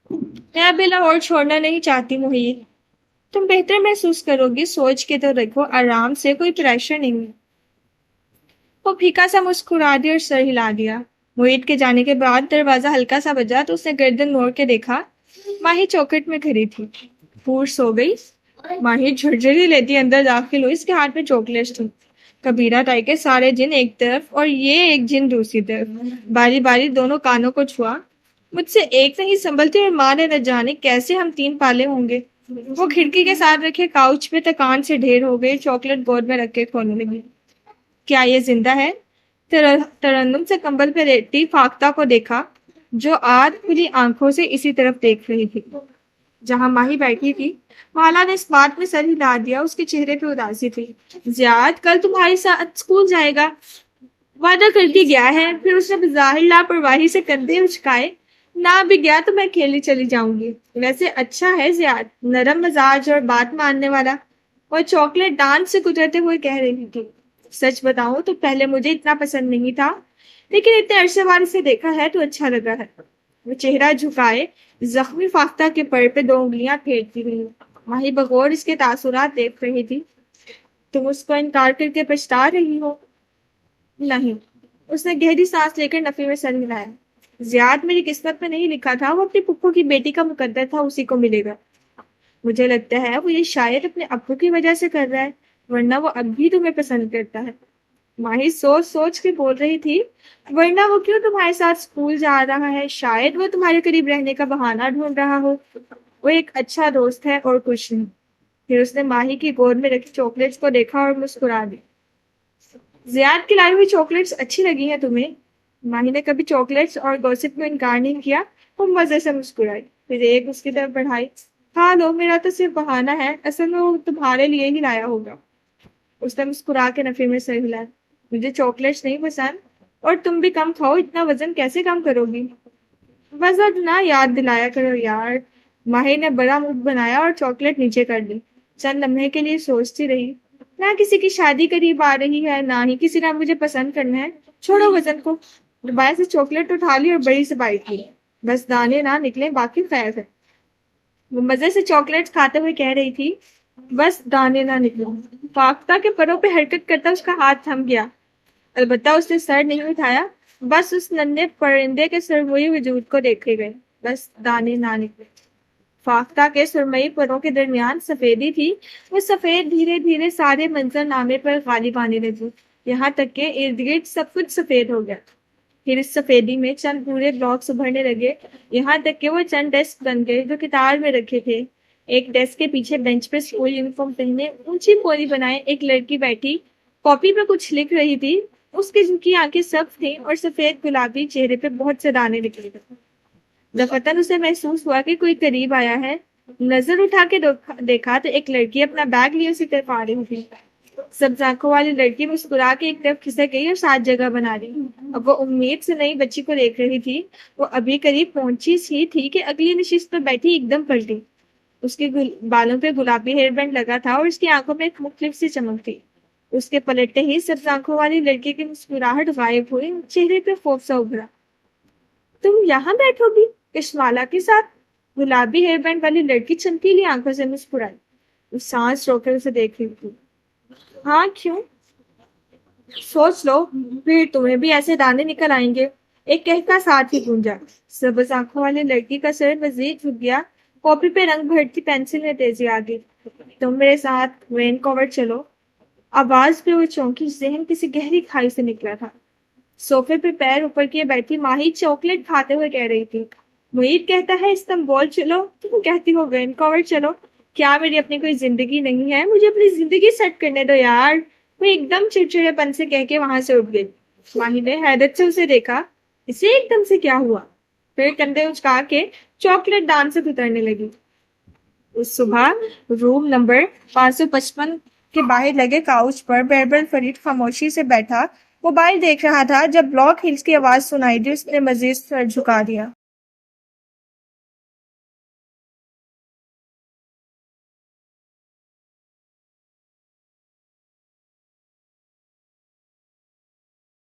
میں ابھی لاہور چھوڑنا نہیں چاہتی محیط، تم بہتر محسوس کرو گی، سوچ کے تو رکھو، آرام سے، کوئی پریشر نہیں۔ وہ پھیکا سا مسکرا دیا اور سر ہلا دیا۔ محیط کے جانے کے بعد دروازہ ہلکا سا بجا تو اس نے گردن موڑ کے دیکھا، ماہی چوکھٹ میں کھڑی تھی۔ پور سو گئی؟ ماہی جھرجھری لیتی اندر داخل ہوئی، اس کے ہاتھ میں چاکلیٹس تھی۔ کبیرہ ٹائی کے سارے جن ایک طرف اور یہ ایک جن دوسری طرف، باری باری دونوں کانوں کو چھوا۔ مجھ سے ایک نہیں سنبھلتی اور ماں نے نہ جانے کیسے ہم تین پالے ہوں گے۔ وہ کھڑکی کے ساتھ رکھے کاؤچ پہ تکان سے ڈھیر ہو گئی، چاکلیٹ گود میں رکھ کے کھونے لگی۔ کیا یہ زندہ ہے؟ ترنم سے کمبل پہ لیٹی فاختہ کو دیکھا، جو آدھ کھلی آنکھوں سے اسی طرف دیکھ رہی تھی جہاں ماہی بیٹھی تھی۔ مالا نے اس بات میں سر ہلا دیا، اس کے چہرے پہ اداسی تھی۔ زیاد کل تمہارے ساتھ اسکول جائے گا، وعدہ کرتی گیا ہے۔ پھر اس نے بظاہر لاپرواہی سے کندھے اچکائے، نہ بھی گیا تو میں کھیلی چلی جاؤں گی۔ ویسے اچھا ہے زیاد، نرم مزاج اور بات ماننے والا۔ وہ چاکلیٹ ڈانس سے گزرتے ہوئے کہہ رہی تھی، سچ بتاؤں تو پہلے مجھے اتنا پسند نہیں تھا، لیکن اتنے عرصے بعد اسے دیکھا ہے تو اچھا لگا ہے۔ وہ چہرہ جھکائے زخمی فاختہ کے پر پہ 2 انگلیاں پھیرتی رہی۔ ماہی بغور اس کے تاثرات دیکھ رہی تھی۔ تم اس کو انکار کر کے پچھتا رہی ہو؟ نہیں۔ اس نے گہری سانس لے کر نفی میں سر ہلایا۔ زیاد میری قسمت میں نہیں لکھا تھا، وہ اپنی پھپھو کی بیٹی کا مقدر تھا، اسی کو ملے گا۔ مجھے لگتا ہے وہ یہ شاید اپنے ابو کی وجہ سے کر رہا ہے، ورنہ وہ اب بھی تمہیں پسند کرتا ہے۔ ماہی سوچ سوچ کے بول رہی تھی، ورنہ وہ کیوں تمہارے ساتھ اسکول جا رہا ہے؟ شاید وہ تمہارے قریب رہنے کا بہانہ ڈھونڈ رہا ہو۔ وہ ایک اچھا دوست ہے اور کچھ نہیں۔ پھر اس نے ماہی کی گود میں رکھی چاکلیٹس کو دیکھا اور مسکرا دی۔ زیاد کی لائی ہوئی چاکلیٹس اچھی لگی ہیں تمہیں؟ ماہی نے کبھی چاکلیٹس اور گوسپ میں انکار نہیں کیا۔ وہ مزے سے مسکرائی، پھر ایک اس کی طرف بڑھائی۔ ہاں لو، میرا تو صرف بہانہ ہے، اصل میں وہ تمہارے لیے ہی لایا ہوگا۔ اس نے مسکرا کے نفی میں سر ہلایا۔ مجھے چاکلیٹس نہیں پسند، اور تم بھی کم کھاؤ، اتنا وزن کیسے کم کرو گی؟ وزن نہ یاد دلایا کرو یار۔ ماہی نے بڑا منہ بنایا اور چاکلیٹ نیچے کر دی۔ چند لمحے کے لیے سوچتی رہی، نہ کسی کی شادی قریب آ رہی ہے، نہ ہی کسی نے مجھے پسند کرنا ہے، چھوڑو وزن کو۔ دوبارہ سے چاکلیٹ اٹھا لی اور بڑی سے بائٹ لی، بس دانے نہ نکلے، باقی خیر ہے۔ وہ مزے سے چاکلیٹ کھاتے ہوئے کہہ رہی تھی، بس دانے نہ نکلے۔ فاختہ کے پروں پہ حرکت کرتا اس کا ہاتھ تھم گیا، البتہ اس نے سر نہیں اٹھایا، بس اس ننھے پرندے کے سرمئی وجود کو دیکھے گئے، بس دانے نہ نکلے۔ فاختہ کے سرمئی پروں کے درمیان سفیدی تھی، وہ سفید دھیرے دھیرے سارے منظر نامے پر غالب آنے لگی، یہاں تک کہ ارد گرد سب کچھ سفید ہو گیا۔ پھر اس سفیدی میں چند بھورے بلاکس ابھرنے لگے، یہاں تک کہ وہ چند ڈیسک بن گئے جو قطار میں رکھے تھے۔ ایک ڈیسک کے پیچھے بینچ پہ اسکول یونیفارم پہنے، اونچی پوری بنائے ایک لڑکی بیٹھی، کاپی پہ کچھ لکھ رہی تھی۔ اس کی جھکی آنکھیں سبز تھیں اور سفید گلابی چہرے پہ بہت سے دانے نکلے تھے۔ دفتن اسے محسوس ہوا کہ کوئی قریب آیا ہے۔ نظر اٹھا کے دیکھا تو ایک لڑکی اپنا بیگ لیے اسی طرف آ رہی تھی۔ سبز آنکھوں والی لڑکی مسکرا کے ایک طرف کھسک گئی اور ساتھ جگہ بنا لی۔ اب وہ امید سے نئی بچی کو دیکھ رہی تھی۔ وہ ابھی قریب پہنچی سی تھی کہ اگلی نشست پر بیٹھی ایک دم پلٹی۔ اس کے بالوں پہ گلابی ہیئر بینڈ لگا تھا اور اس کی آنکھوں میں ایک مختلف سی چمک تھی۔ اس کے پلٹتے ہی سبز آنکھوں والی لڑکی کی مسکراہٹ غائب ہوئی، چہرے پہ خوف سا ابھرا۔ تم یہاں بیٹھو گی کشمالا کے ساتھ؟ گلابی ہیئر بینڈ والی لڑکی چمکیلی آنکھوں سے مسکرائی۔ وہ سانس روک کر اسے دیکھ رہی تھی۔ ہاں کیوں؟ سوچ لو، پھر تمہیں بھی ایسے دانے نکل آئیں گے۔ ایک کہکا ساتھ ہی گونجا۔ سبز آنکھوں والی لڑکی کا سر مزید جھک گیا، کاپی پہ رنگ بھرتی پینسل میں تیزی آ گئی۔ تم میرے ساتھ رین کوور چلو۔ آواز پہ وہ چونکی، ذہن کسی گہری کھائی سے نکلا تھا۔ صوفے پہ پیر اوپر کیے بیٹھی ماہی چاکلیٹ کھاتے ہوئے کہہ رہی تھی، محیط کہتا ہے استنبول چلو، تم کہتی ہو وین کوور چلو۔ کیا میری اپنی کوئی زندگی نہیں ہے؟ مجھے اپنی زندگی سیٹ کرنے دو یار۔ وہ ایک دم چڑچڑے پن سے کہہ کے وہاں سے اٹھ گئی۔ ماہی نے حیرت سے اسے دیکھا، اسے ایک دم سے کیا ہوا؟ پھر کندھے اچکا کے چاکلیٹ دان سے اترنے لگی۔ اس صبح روم نمبر 555 کے باہر لگے کاؤچ پر بیربل فرید خاموشی سے بیٹھا موبائل دیکھ رہا تھا۔ جب بلاک ہلز کی آواز سنائی دی، اس نے مزید سر جھکا دیا۔